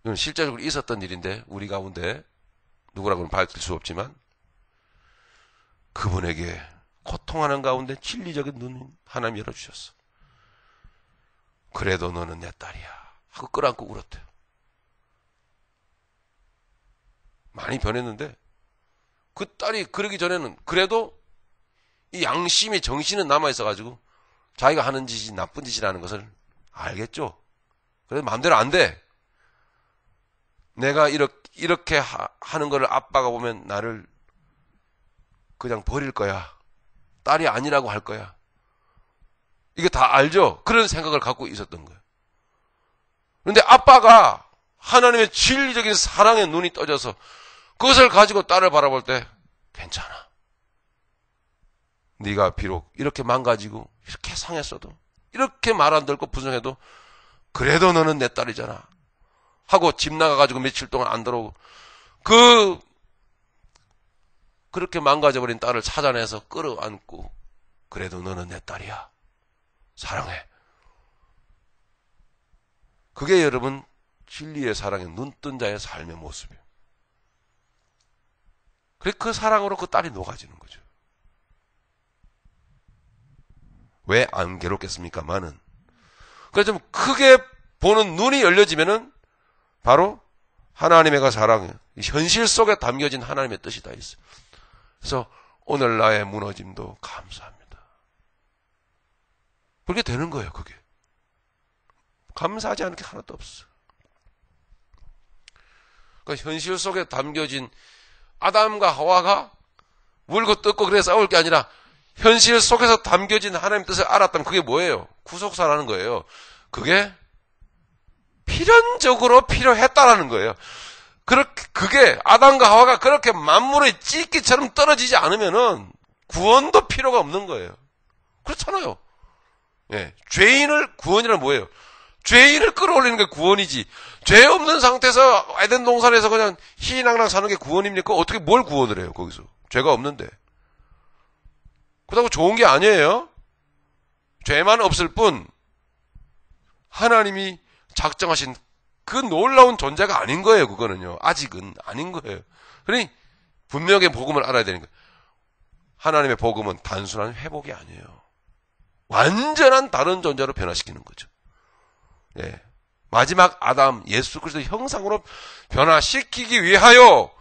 이건 실제적으로 있었던 일인데 우리 가운데 누구라고는 밝힐 수 없지만 그분에게 고통하는 가운데 진리적인 눈 하나님 열어주셨어. 그래도 너는 내 딸이야 하고 끌어안고 울었대요. 많이 변했는데 그 딸이 그러기 전에는 그래도 이 양심이 정신은 남아있어가지고 자기가 하는 짓이 나쁜 짓이라는 것을 알겠죠. 그래도 마음대로 안 돼. 내가 이렇게 하는 거를 아빠가 보면 나를 그냥 버릴 거야. 딸이 아니라고 할 거야. 이게 다 알죠? 그런 생각을 갖고 있었던 거예요. 그런데 아빠가 하나님의 진리적인 사랑의 눈이 떠져서 그것을 가지고 딸을 바라볼 때 괜찮아. 네가 비록 이렇게 망가지고 이렇게 상했어도 이렇게 말 안 듣고 부정해도 그래도 너는 내 딸이잖아 하고 집 나가가지고 며칠 동안 안 들어오고 그렇게 망가져버린 딸을 찾아내서 끌어안고 그래도 너는 내 딸이야. 사랑해. 그게 여러분 진리의 사랑의 눈뜬 자의 삶의 모습이에요. 그래 그 사랑으로 그 딸이 녹아지는 거죠. 왜 안 괴롭겠습니까만은. 그래서 좀 크게 보는 눈이 열려지면은 바로 하나님의 그 사랑이에요. 현실 속에 담겨진 하나님의 뜻이 다 있어요. 그래서 오늘 나의 무너짐도 감사합니다. 그렇게 되는 거예요. 그게. 감사하지 않은 게 하나도 없어. 그러니까 현실 속에 담겨진 아담과 하와가 물고 뜯고 그래 싸울 게 아니라 현실 속에서 담겨진 하나님의 뜻을 알았다면 그게 뭐예요? 구속사라는 거예요. 그게 필연적으로 필요했다라는 거예요. 그게 아담과 하와가 그렇게 만물의 찢기처럼 떨어지지 않으면은 구원도 필요가 없는 거예요. 그렇잖아요. 예, 죄인을 구원이란 뭐예요? 죄인을 끌어올리는 게 구원이지. 죄 없는 상태에서 에덴 동산에서 그냥 희희낙낙 사는 게 구원입니까? 어떻게 뭘 구원을 해요 거기서? 죄가 없는데. 그렇다고 좋은 게 아니에요. 죄만 없을 뿐 하나님이 작정하신 그 놀라운 존재가 아닌 거예요. 그거는요. 아직은 아닌 거예요. 그러니 분명히 복음을 알아야 되는 거예요. 하나님의 복음은 단순한 회복이 아니에요. 완전한 다른 존재로 변화시키는 거죠. 예. 마지막 아담 예수 그리스도 형상으로 변화시키기 위하여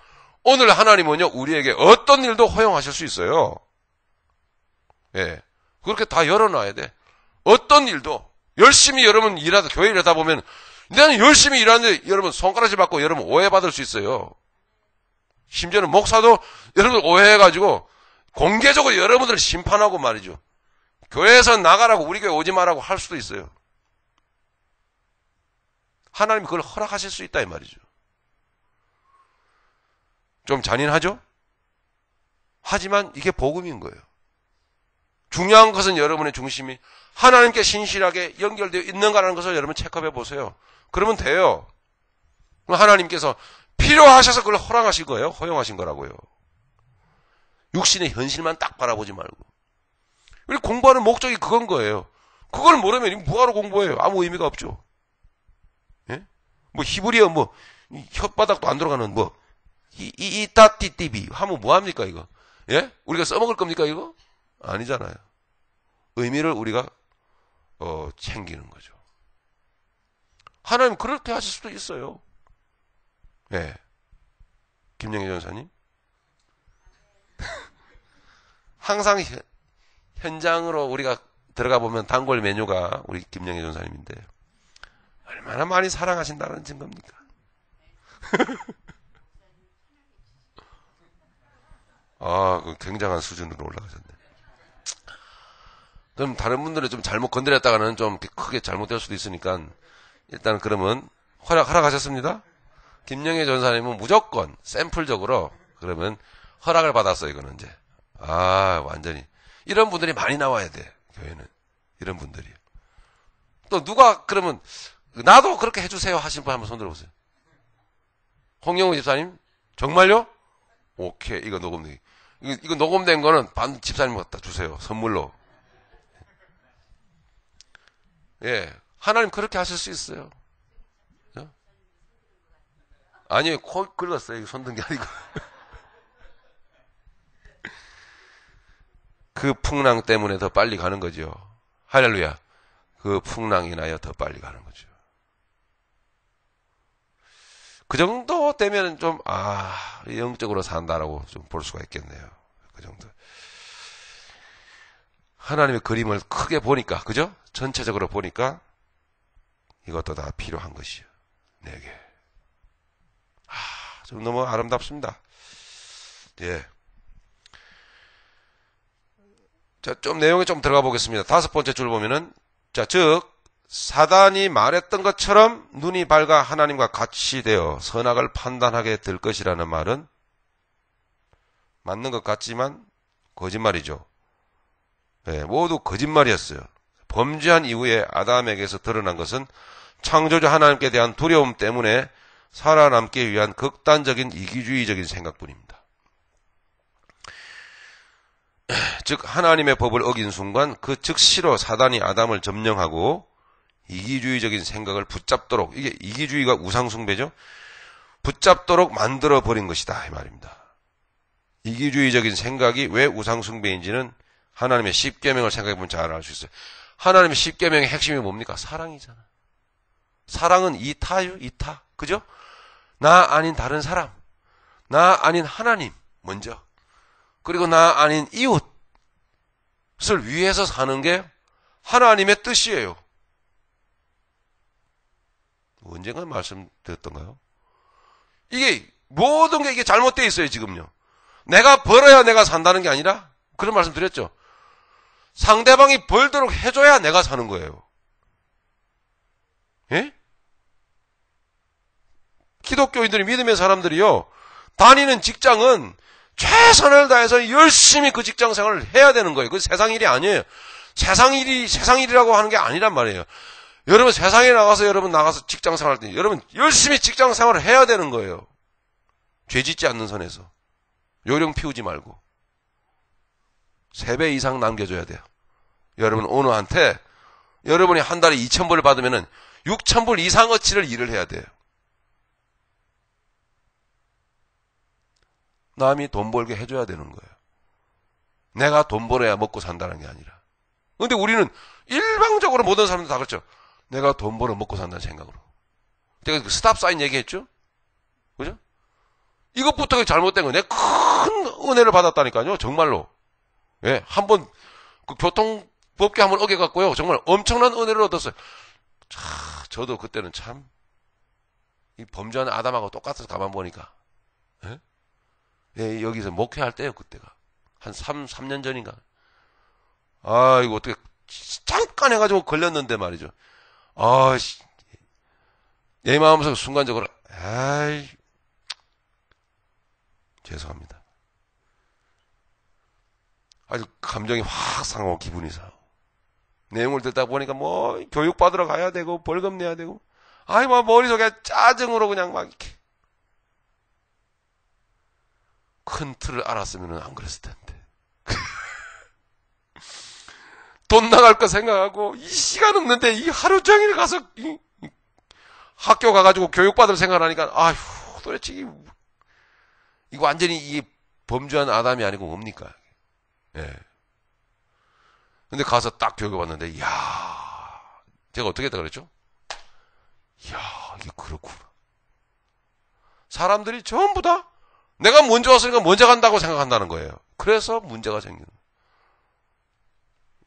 오늘 하나님은요 우리에게 어떤 일도 허용하실 수 있어요. 예. 그렇게 다 열어놔야 돼. 어떤 일도 열심히 여러분 일하다 교회 일하다 보면 나는 열심히 일하는데 여러분 손가락질 받고 여러분 오해받을 수 있어요. 심지어는 목사도 여러분들 오해해가지고 공개적으로 여러분들을 심판하고 말이죠. 교회에서 나가라고 우리 교회 오지 마라고 할 수도 있어요. 하나님이 그걸 허락하실 수 있다 이 말이죠. 좀 잔인하죠? 하지만 이게 복음인 거예요. 중요한 것은 여러분의 중심이 하나님께 신실하게 연결되어 있는가라는 것을 여러분 체크해 보세요. 그러면 돼요. 그럼 하나님께서 필요하셔서 그걸 허락하신 거예요. 허용하신 거라고요. 육신의 현실만 딱 바라보지 말고. 우리 공부하는 목적이 그건 거예요. 그걸 모르면 뭐하러 공부해요? 아무 의미가 없죠. 예? 뭐 히브리어 뭐 혓바닥도 안 들어가는 뭐 이따띠띠비 하면 뭐합니까 이거? 예? 우리가 써먹을 겁니까 이거? 아니잖아요. 의미를 우리가 챙기는 거죠. 하나님 그렇게 하실 수도 있어요. 예. 김영희 전사님. 항상 현장으로 우리가 들어가 보면 단골 메뉴가 우리 김영희 전사님인데 얼마나 많이 사랑하신다는 증거입니까? 그 굉장한 수준으로 올라가셨네. 그럼 다른 분들은 좀 잘못 건드렸다가는 좀 크게 잘못될 수도 있으니까 일단 그러면 허락하셨습니다. 김영애 전사님은 무조건 샘플적으로 그러면 허락을 받았어요. 이거는 이제 완전히 이런 분들이 많이 나와야 돼. 교회는 이런 분들이. 또 누가 그러면 나도 그렇게 해주세요 하신 분 한번 손 들어보세요. 홍영우 집사님 정말요? 오케이. 이거 녹음된 이거 녹음된 거는 반 집사님 갖다 주세요. 선물로. 예, 하나님 그렇게 하실 수 있어요. 아니요, 코 긁었어요. 손 든 게 아니고. 그 풍랑 때문에 더 빨리 가는 거죠. 할렐루야. 그 풍랑이 인하여 더 빨리 가는 거죠. 그 정도 되면 좀, 영적으로 산다라고 좀 볼 수가 있겠네요. 그 정도. 하나님의 그림을 크게 보니까, 그죠? 전체적으로 보니까 이것도 다 필요한 것이요. 내게. 좀 너무 아름답습니다. 예. 자, 좀 내용에 좀 들어가 보겠습니다. 5번째 줄 보면은, 자, 즉, 사단이 말했던 것처럼 눈이 밝아 하나님과 같이 되어 선악을 판단하게 될 것이라는 말은 맞는 것 같지만 거짓말이죠. 예, 모두 거짓말이었어요. 범죄한 이후에 아담에게서 드러난 것은 창조주 하나님께 대한 두려움 때문에 살아남기 위한 극단적인 이기주의적인 생각뿐입니다. 즉 하나님의 법을 어긴 순간 그 즉시로 사단이 아담을 점령하고 이기주의적인 생각을 붙잡도록, 이게 이기주의가 우상숭배죠. 붙잡도록 만들어버린 것이다 이 말입니다. 이기주의적인 생각이 왜 우상숭배인지는 하나님의 십계명을 생각해보면 잘 알 수 있어요. 하나님의 십계명의 핵심이 뭡니까? 사랑이잖아. 사랑은 이타요, 이타. 그죠? 나 아닌 다른 사람, 나 아닌 하나님 먼저, 그리고 나 아닌 이웃을 위해서 사는 게 하나님의 뜻이에요. 언젠가 말씀드렸던가요? 이게 모든 게 이게 잘못되어 있어요. 지금요. 내가 벌어야 내가 산다는 게 아니라 그런 말씀 드렸죠. 상대방이 벌도록 해줘야 내가 사는 거예요. 예? 기독교인들이 믿음의 사람들이요, 다니는 직장은 최선을 다해서 열심히 그 직장 생활을 해야 되는 거예요. 그 세상 일이 아니에요. 세상 일이라고 하는 게 아니란 말이에요. 여러분 세상에 나가서 여러분 직장 생활할 때 여러분 열심히 직장 생활을 해야 되는 거예요. 죄 짓지 않는 선에서. 요령 피우지 말고. 3배 이상 남겨줘야 돼요. 여러분 오너한테 여러분이 한 달에 2,000불을 받으면은 6,000불 이상어치를 일을 해야 돼요. 남이 돈 벌게 해줘야 되는 거예요. 내가 돈 벌어야 먹고 산다는 게 아니라. 근데 우리는 일방적으로 모든 사람들 다 그렇죠. 내가 돈 벌어 먹고 산다는 생각으로. 제가 그 스탑 사인 얘기했죠? 그죠? 이것부터 잘못된 거예요. 내가 큰 은혜를 받았다니까요. 정말로. 예, 한번 그 교통법규 한번 어겨갖고요. 정말 엄청난 은혜를 얻었어요. 저도 그때는 참 이 범죄하는 아담하고 똑같아서 가만 보니까. 예? 예, 여기서 목회할 때요. 그때가. 한 3년 전인가. 아, 이거 어떻게 잠깐 해가지고 걸렸는데 말이죠. 내 마음속에 순간적으로 아이 죄송합니다. 아주 감정이 확 상하고 기분이 상하고 내용을 듣다 보니까 뭐 교육받으러 가야 되고 벌금 내야 되고 아이 뭐 머릿속에 짜증으로 그냥 막 이렇게 큰 틀을 알았으면 안 그랬을 텐데 돈 나갈 거 생각하고 이 시간 없는데 이 하루 종일 가서 학교 가가지고 교육받을 생각하니까 아휴 도대체 이거 완전히 이 범죄한 아담이 아니고 뭡니까? 예. 근데 가서 딱 교육을 받는데, 이야, 제가 어떻게 했다 그랬죠? 이야, 이게 그렇구나. 사람들이 전부 다 내가 먼저 왔으니까 먼저 간다고 생각한다는 거예요. 그래서 문제가 생기는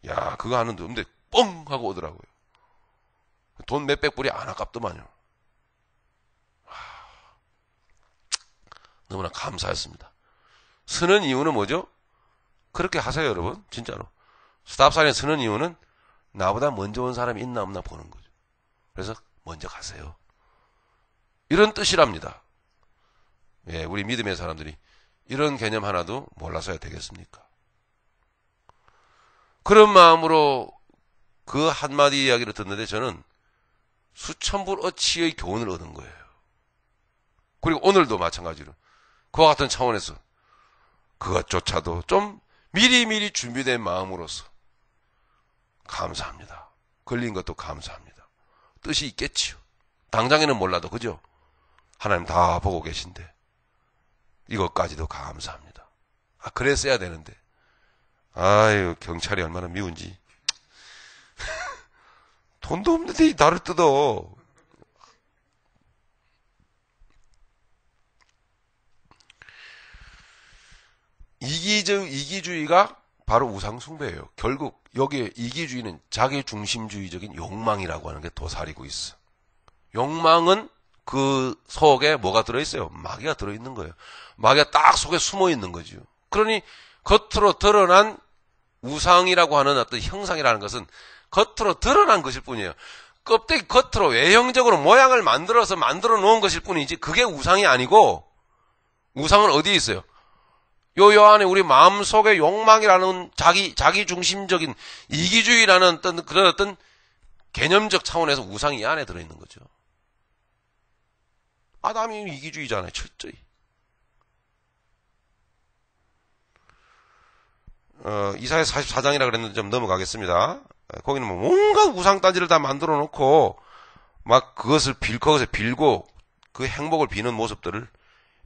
거예요. 야, 그거 하는데 근데 뻥! 하고 오더라고요. 돈 몇백 불이 안 아깝더만요. 너무나 감사했습니다. 서는 이유는 뭐죠? 그렇게 하세요, 여러분. 진짜로. 스탑사인에 서는 이유는 나보다 먼저 온 사람이 있나 없나 보는 거죠. 그래서 먼저 가세요. 이런 뜻이랍니다. 예, 우리 믿음의 사람들이 이런 개념 하나도 몰라서야 되겠습니까? 그런 마음으로 그 한마디 이야기를 듣는데 저는 수천 불 어치의 교훈을 얻은 거예요. 그리고 오늘도 마찬가지로 그와 같은 차원에서 그것조차도 좀 미리미리 준비된 마음으로서 감사합니다. 걸린 것도 감사합니다. 뜻이 있겠지요. 당장에는 몰라도 그죠? 하나님 다 보고 계신데 이것까지도 감사합니다. 아 그랬어야 되는데 아유 경찰이 얼마나 미운지 돈도 없는데 나를 뜯어. 이기주의가 바로 우상숭배예요. 결국 여기에 이기주의는 자기중심주의적인 욕망이라고 하는 게 도사리고 있어. 욕망은 그 속에 뭐가 들어있어요? 마귀가 들어있는 거예요. 마귀가 딱 속에 숨어 있는 거죠. 그러니 겉으로 드러난 우상이라고 하는 어떤 형상이라는 것은 겉으로 드러난 것일 뿐이에요. 껍데기 겉으로 외형적으로 모양을 만들어 놓은 것일 뿐이지 그게 우상이 아니고 우상은 어디에 있어요? 요 안에 우리 마음속에 욕망이라는 자기 중심적인 이기주의라는 그런 어떤 개념적 차원에서 우상이 이 안에 들어있는 거죠. 아담이 이기주의잖아요. 철저히. 이사야 44장이라 그랬는데 좀 넘어가겠습니다. 거기는 뭐 온갖 우상단지를 다 만들어 놓고 막 그것을 빌고 그 행복을 비는 모습들을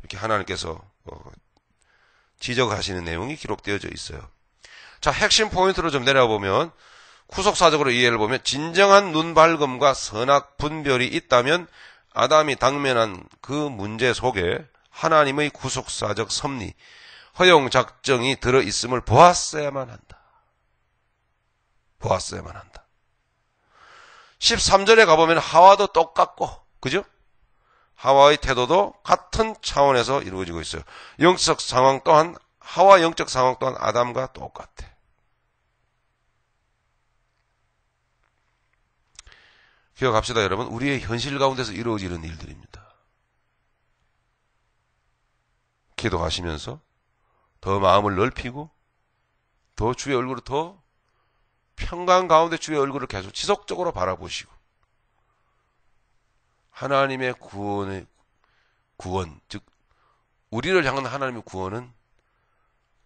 이렇게 하나님께서 지적하시는 내용이 기록되어져 있어요. 자, 핵심 포인트로 좀 내려보면 후속사적으로 이해를 보면 진정한 눈밝음과 선악 분별이 있다면 아담이 당면한 그 문제 속에 하나님의 구속사적 섭리, 허용 작정이 들어있음을 보았어야만 한다. 13절에 가보면 하와도 똑같고, 그죠? 하와의 태도도 같은 차원에서 이루어지고 있어요. 영적 상황 또한 하와 영적 상황 또한 아담과 똑같아. 기억합시다, 여러분. 우리의 현실 가운데서 이루어지는 일들입니다. 기도하시면서 더 마음을 넓히고 더 주의 얼굴을 더 평강 가운데 주의 얼굴을 계속 지속적으로 바라보시고 하나님의 구원, 즉 우리를 향한 하나님의 구원은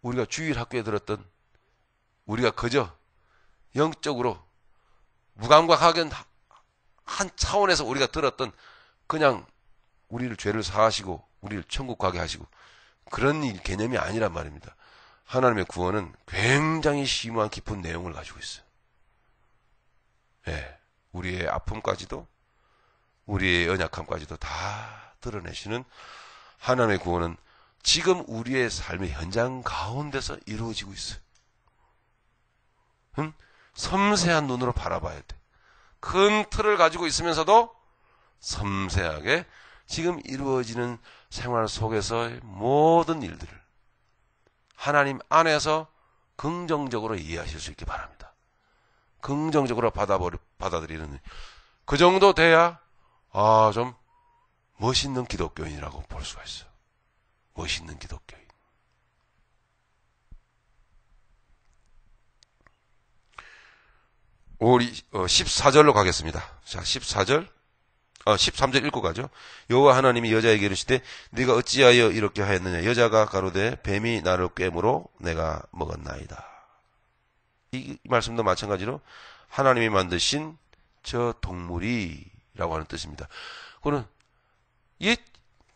우리가 주일 학교에 들었던 우리가 그저 영적으로 무감각하게 한 차원에서 우리가 들었던 그냥 우리를 죄를 사하시고 우리를 천국 가게 하시고 그런 개념이 아니란 말입니다. 하나님의 구원은 굉장히 심오한 깊은 내용을 가지고 있어요. 예, 우리의 아픔까지도 우리의 연약함까지도 다 드러내시는 하나님의 구원은 지금 우리의 삶의 현장 가운데서 이루어지고 있어요. 섬세한 눈으로 바라봐야 돼. 큰 틀을 가지고 있으면서도 섬세하게 지금 이루어지는 생활 속에서의 모든 일들을 하나님 안에서 긍정적으로 이해하실 수 있기 바랍니다. 긍정적으로 받아들이는 그 정도 돼야 좀 멋있는 기독교인이라고 볼 수가 있어요. 멋있는 기독교인. 우리 14절로 가겠습니다. 자, 13절 읽고 가죠. 여호와 하나님이 여자에게 이르시되 네가 어찌하여 이렇게 하였느냐. 여자가 가로되 뱀이 나를 꿰므로 내가 먹었나이다. 이 말씀도 마찬가지로 하나님이 만드신 저 동물이라고 하는 뜻입니다. 그는 이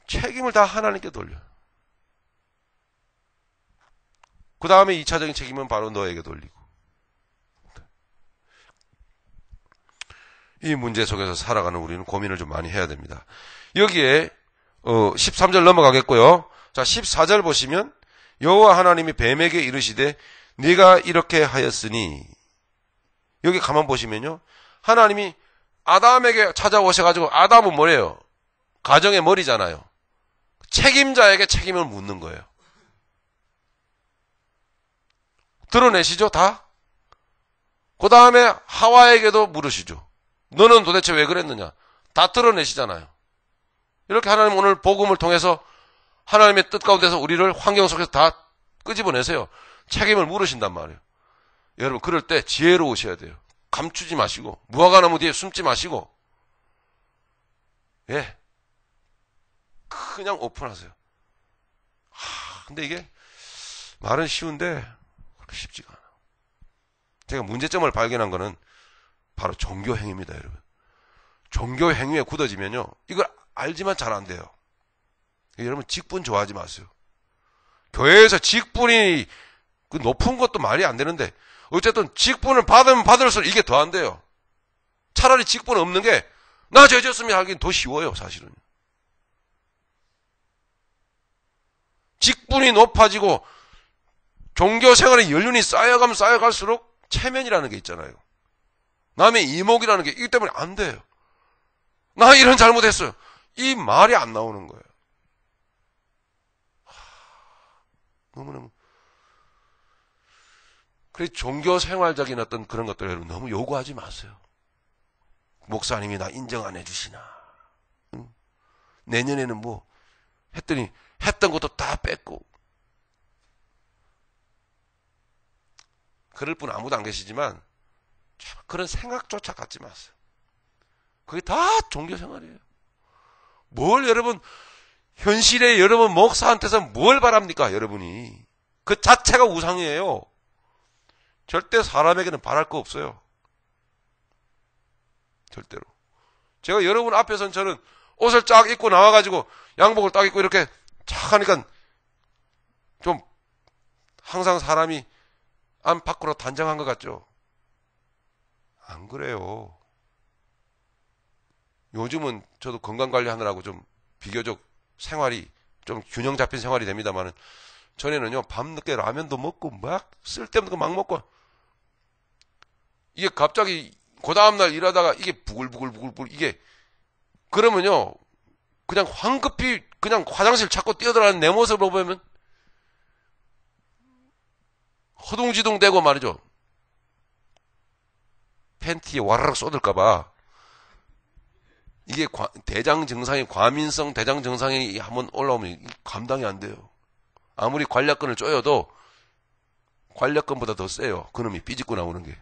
책임을 다 하나님께 돌려. 그 다음에 2차적인 책임은 바로 너에게 돌리고. 이 문제 속에서 살아가는 우리는 고민을 좀 많이 해야 됩니다. 여기에 13절 넘어가겠고요. 자, 14절 보시면 여호와 하나님이 뱀에게 이르시되 네가 이렇게 하였으니, 여기 가만 보시면요, 하나님이 아담에게 찾아오셔가지고, 아담은 뭐래요? 가정의 머리잖아요. 책임자에게 책임을 묻는 거예요. 드러내시죠, 다? 그 다음에 하와에게도 물으시죠. 너는 도대체 왜 그랬느냐? 다 드러내시잖아요. 이렇게 하나님 오늘 복음을 통해서 하나님의 뜻 가운데서 우리를 환경 속에서 다 끄집어내세요. 책임을 물으신단 말이에요. 여러분, 그럴 때 지혜로우셔야 돼요. 감추지 마시고, 무화과나무 뒤에 숨지 마시고, 예, 그냥 오픈하세요. 근데 이게 말은 쉬운데 그렇게 쉽지가 않아. 제가 문제점을 발견한 거는 바로 종교 행위입니다, 여러분. 종교 행위에 굳어지면요, 이걸 알지만 잘 안 돼요. 여러분, 직분 좋아하지 마세요. 교회에서 직분이 그 높은 것도 말이 안 되는데, 어쨌든 직분을 받으면 받을수록 이게 더 안 돼요. 차라리 직분 없는 게 나 죄 졌으면 하긴 더 쉬워요, 사실은. 직분이 높아지고 종교 생활의 연륜이 쌓여가면 쌓여갈수록 체면이라는 게 있잖아요. 남의 이목이라는 게 있기 때문에 안 돼요. 나 이런 잘못했어요. 이 말이 안 나오는 거예요. 너무너무. 그래서 종교 생활적인 어떤 그런 것들 여러분 너무 요구하지 마세요. 목사님이 나 인정 안 해주시나. 내년에는 뭐 했더니 했던 것도 다 뺐고. 그럴 분 아무도 안 계시지만 그런 생각조차 갖지 마세요. 그게 다 종교 생활이에요. 뭘 여러분, 현실에 여러분 목사한테서 뭘 바랍니까, 여러분이? 그 자체가 우상이에요. 절대 사람에게는 바랄 거 없어요. 절대로. 제가 여러분 앞에서는 저는 옷을 쫙 입고 나와가지고 양복을 딱 입고 이렇게 쫙 하니까 좀 항상 사람이 안 밖으로 단정한 것 같죠? 안 그래요. 요즘은 저도 건강관리하느라고 좀 비교적 생활이 좀 균형 잡힌 생활이 됩니다만은, 전에는요, 밤늦게 라면도 먹고 막 쓸데없는 거 막 먹고, 이게 갑자기 그 다음날 일하다가 이게 부글부글 이게, 그러면요, 그냥 황급히 그냥 화장실 찾고 뛰어들어가는 내 모습을 보면 허둥지둥 대고 말이죠. 팬티에 와르륵 쏟을까봐. 이게 대장 증상이, 과민성 대장 증상이 한번 올라오면 감당이 안 돼요. 아무리 관략근을 쪼여도 관략근보다 더 세요. 그놈이 삐집고 나오는 게.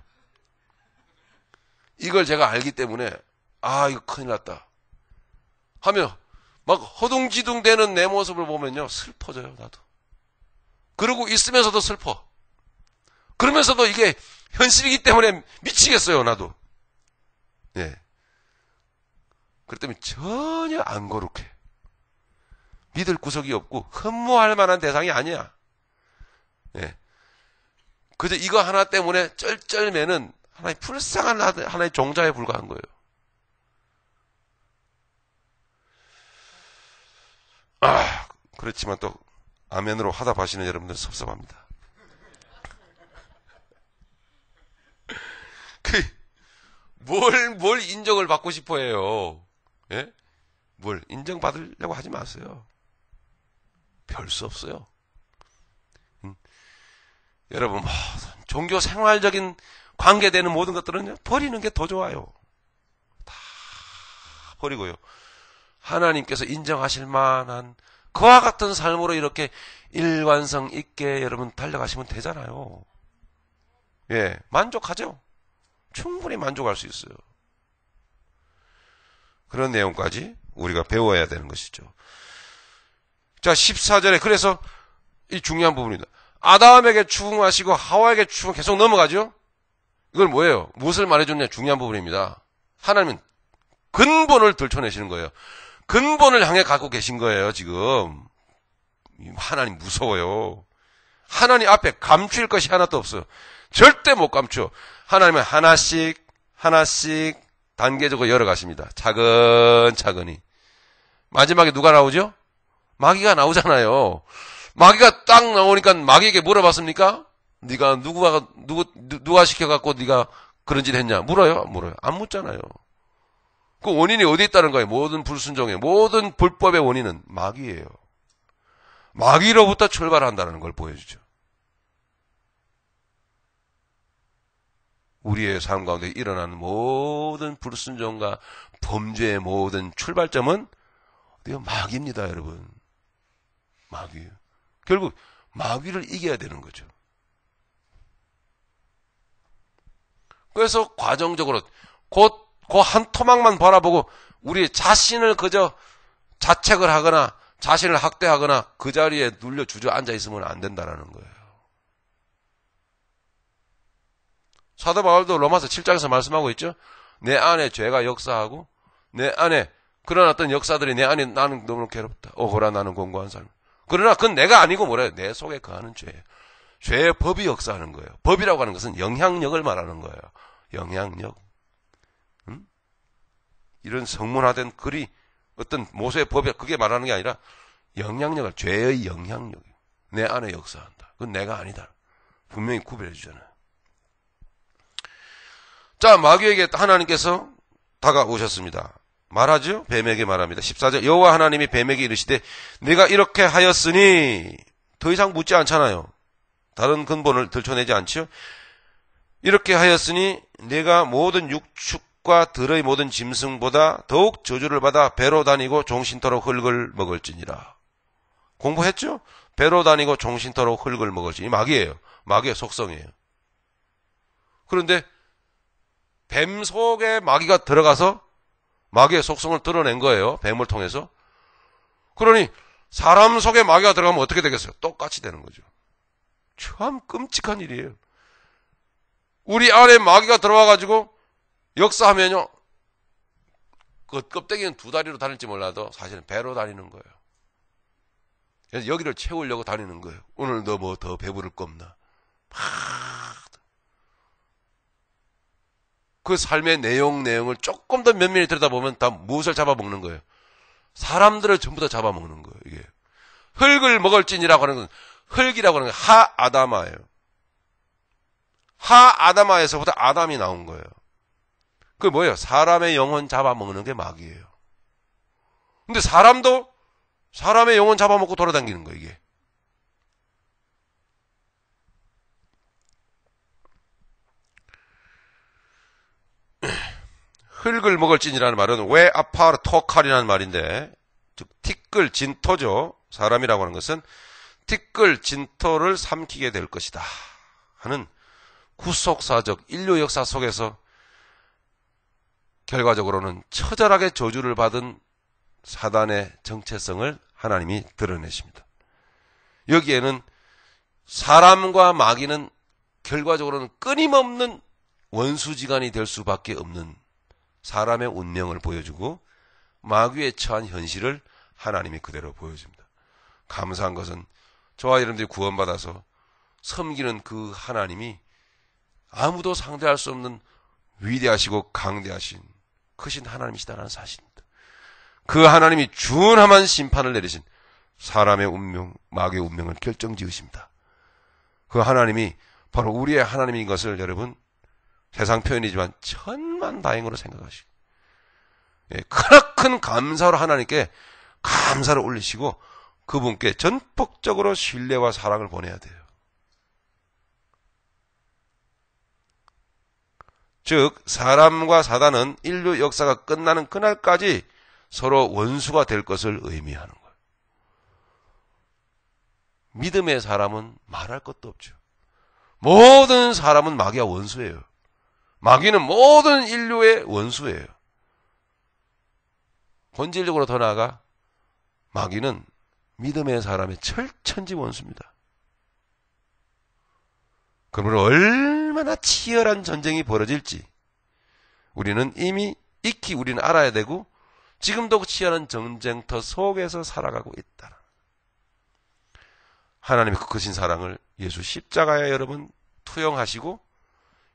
이걸 제가 알기 때문에 이거 큰일 났다 하며 막 허둥지둥 되는 내 모습을 보면요, 슬퍼져요, 나도. 그러고 있으면서도 슬퍼. 그러면서도 이게 현실이기 때문에 미치겠어요, 나도. 예. 그렇기 때문에 전혀 안 거룩해. 믿을 구석이 없고 흠모할 만한 대상이 아니야. 예. 그저 이거 하나 때문에 쩔쩔매는 하나의 불쌍한 하나의 종자에 불과한 거예요. 그렇지만 또 아멘으로 화답하시는 여러분들 섭섭합니다. 뭘 인정을 받고 싶어 해요. 예? 뭘 인정받으려고 하지 마세요. 별 수 없어요. 여러분, 종교 생활적인 관계되는 모든 것들은 버리는 게 더 좋아요. 다 버리고요. 하나님께서 인정하실 만한 그와 같은 삶으로 이렇게 일관성 있게 여러분 달려가시면 되잖아요. 예, 만족하죠? 충분히 만족할 수 있어요. 그런 내용까지 우리가 배워야 되는 것이죠. 자, 14절에 그래서 이 중요한 부분입니다. 아담에게 추궁하시고 하와에게 추궁 계속 넘어가죠? 이걸 뭐예요? 무엇을 말해줬냐? 중요한 부분입니다. 하나님은 근본을 들춰내시는 거예요. 근본을 향해 갖고 계신 거예요, 지금. 하나님 무서워요. 하나님 앞에 감출 것이 하나도 없어요. 절대 못 감춰. 하나님은 하나씩 단계적으로 열어가십니다. 차근차근히. 마지막에 누가 나오죠? 마귀가 나오잖아요. 마귀가 딱 나오니까 마귀에게 물어봤습니까? 네가 누가 시켜갖고 네가 그런 짓 했냐? 물어요? 안 물어요? 안 묻잖아요. 그 원인이 어디 있다는 거예요? 모든 불순종의 모든 불법의 원인은 마귀예요. 마귀로부터 출발한다는 걸 보여주죠. 우리의 삶 가운데 일어나는 모든 불순종과 범죄의 모든 출발점은 마귀입니다, 여러분. 마귀예요. 결국 마귀를 이겨야 되는 거죠. 그래서 과정적으로 곧 그 한 토막만 바라보고 우리 자신을 그저 자책을 하거나 자신을 학대하거나 그 자리에 눌려 주저앉아 있으면 안 된다는 거예요. 사도 바울도 로마서 7장에서 말씀하고 있죠. 내 안에 죄가 역사하고 내 안에 그런 어떤 역사들이 내 안에 나는 너무 괴롭다. 오호라 나는 공고한 삶. 그러나 그건 내가 아니고 뭐래요? 내 속에 거하는 죄예요. 죄의 법이 역사하는 거예요. 법이라고 하는 것은 영향력을 말하는 거예요. 영향력. 이런 성문화된 글이 어떤 모세의 법이 그게 말하는 게 아니라 영향력을, 죄의 영향력. 내 안에 역사한다. 그건 내가 아니다. 분명히 구별해 주잖아요. 자, 마귀에게 하나님께서 다가오셨습니다. 말하죠? 뱀에게 말합니다. 14절 여호와 하나님이 뱀에게 이르시되 네가 이렇게 하였으니 더 이상 묻지 않잖아요. 다른 근본을 들춰내지 않죠? 이렇게 하였으니 네가 모든 육축과 들의 모든 짐승보다 더욱 저주를 받아 배로 다니고 종신토록 흙을 먹을지니라. 공부했죠? 배로 다니고 종신토록 흙을 먹을지니 마귀예요. 마귀의 속성이에요. 그런데 뱀 속에 마귀가 들어가서 마귀의 속성을 드러낸 거예요. 뱀을 통해서. 그러니 사람 속에 마귀가 들어가면 어떻게 되겠어요? 똑같이 되는 거죠. 참 끔찍한 일이에요. 우리 안에 마귀가 들어와가지고 역사하면요. 그 껍데기는 두 다리로 다닐지 몰라도 사실은 배로 다니는 거예요. 그래서 여기를 채우려고 다니는 거예요. 오늘 너 뭐 더 배부를 겁나. 그 삶의 내용을 조금 더 면밀히 들여다보면 다 무엇을 잡아먹는 거예요? 사람들을 전부 다 잡아먹는 거예요, 이게. 흙을 먹을지니라고 하는 건, 흙이라고 하는 건 하아다마예요. 하아다마에서부터 아담이 나온 거예요. 그게 뭐예요? 사람의 영혼 잡아먹는 게 마귀예요. 근데 사람도 사람의 영혼 잡아먹고 돌아다니는 거예요, 이게. 흙을 먹을지니라는 말은 왜 아파르 토칼이라는 말인데, 즉 티끌 진토죠. 사람이라고 하는 것은 티끌 진토를 삼키게 될 것이다 하는 구속사적 인류 역사 속에서 결과적으로는 처절하게 저주를 받은 사단의 정체성을 하나님이 드러내십니다. 여기에는 사람과 마귀는 결과적으로는 끊임없는 원수지간이 될 수밖에 없는 사람의 운명을 보여주고 마귀에 처한 현실을 하나님이 그대로 보여줍니다. 감사한 것은 저와 여러분들이 구원받아서 섬기는 그 하나님이 아무도 상대할 수 없는 위대하시고 강대하신 크신 하나님이시다라는 사실입니다. 그 하나님이 준엄한 심판을 내리신 사람의 운명, 마귀의 운명을 결정지으십니다. 그 하나님이 바로 우리의 하나님인 것을 여러분 세상 표현이지만 천만다행으로 생각하시고 크나큰 감사로 하나님께 감사를 올리시고 그분께 전폭적으로 신뢰와 사랑을 보내야 돼요. 즉 사람과 사단은 인류 역사가 끝나는 그날까지 서로 원수가 될 것을 의미하는 거예요. 믿음의 사람은 말할 것도 없죠. 모든 사람은 마귀와 원수예요. 마귀는 모든 인류의 원수예요. 본질적으로 더 나아가 마귀는 믿음의 사람의 철천지 원수입니다. 그러므로 얼마나 치열한 전쟁이 벌어질지 우리는 이미 익히 우리는 알아야 되고 지금도 치열한 전쟁터 속에서 살아가고 있다. 하나님의 그 크신 사랑을 예수 십자가에 여러분 투영하시고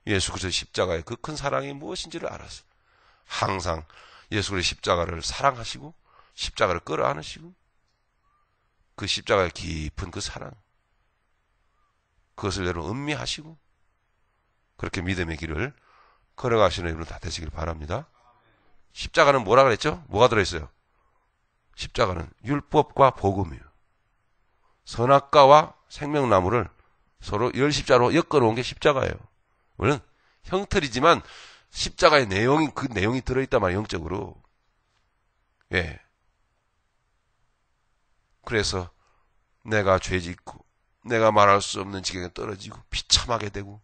예수 그리스도의 십자가의 그 큰 사랑이 무엇인지를 알아서 항상 예수 그리스도의 십자가를 사랑하시고 십자가를 끌어안으시고 그 십자가의 깊은 그 사랑 그것을 여러분 음미하시고 그렇게 믿음의 길을 걸어가시는 여러분 다 되시길 바랍니다. 십자가는 뭐라 그랬죠? 뭐가 들어있어요? 십자가는 율법과 복음이에요. 선악과와 생명나무를 서로 열십자로 엮어놓은 게 십자가예요. 물론 형틀이지만 십자가의 내용이 그 내용이 들어있단 말이에요. 영적으로. 예. 그래서 내가 죄짓고 내가 말할 수 없는 지경에 떨어지고 비참하게 되고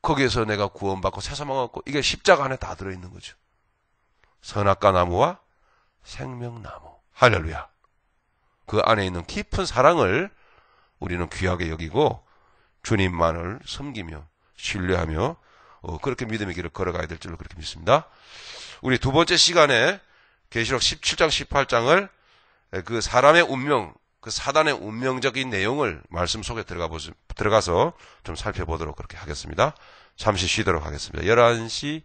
거기에서 내가 구원받고 새사망 얻고 이게 십자가 안에 다 들어있는 거죠. 선악과 나무와 생명나무. 할렐루야. 그 안에 있는 깊은 사랑을 우리는 귀하게 여기고 주님만을 섬기며 신뢰하며 그렇게 믿음의 길을 걸어가야 될 줄로 그렇게 믿습니다. 우리 두 번째 시간에 계시록 17장 18장을 그 사람의 운명 그 사단의 운명적인 내용을 말씀 속에 들어가서 좀 살펴보도록 그렇게 하겠습니다. 잠시 쉬도록 하겠습니다. 11시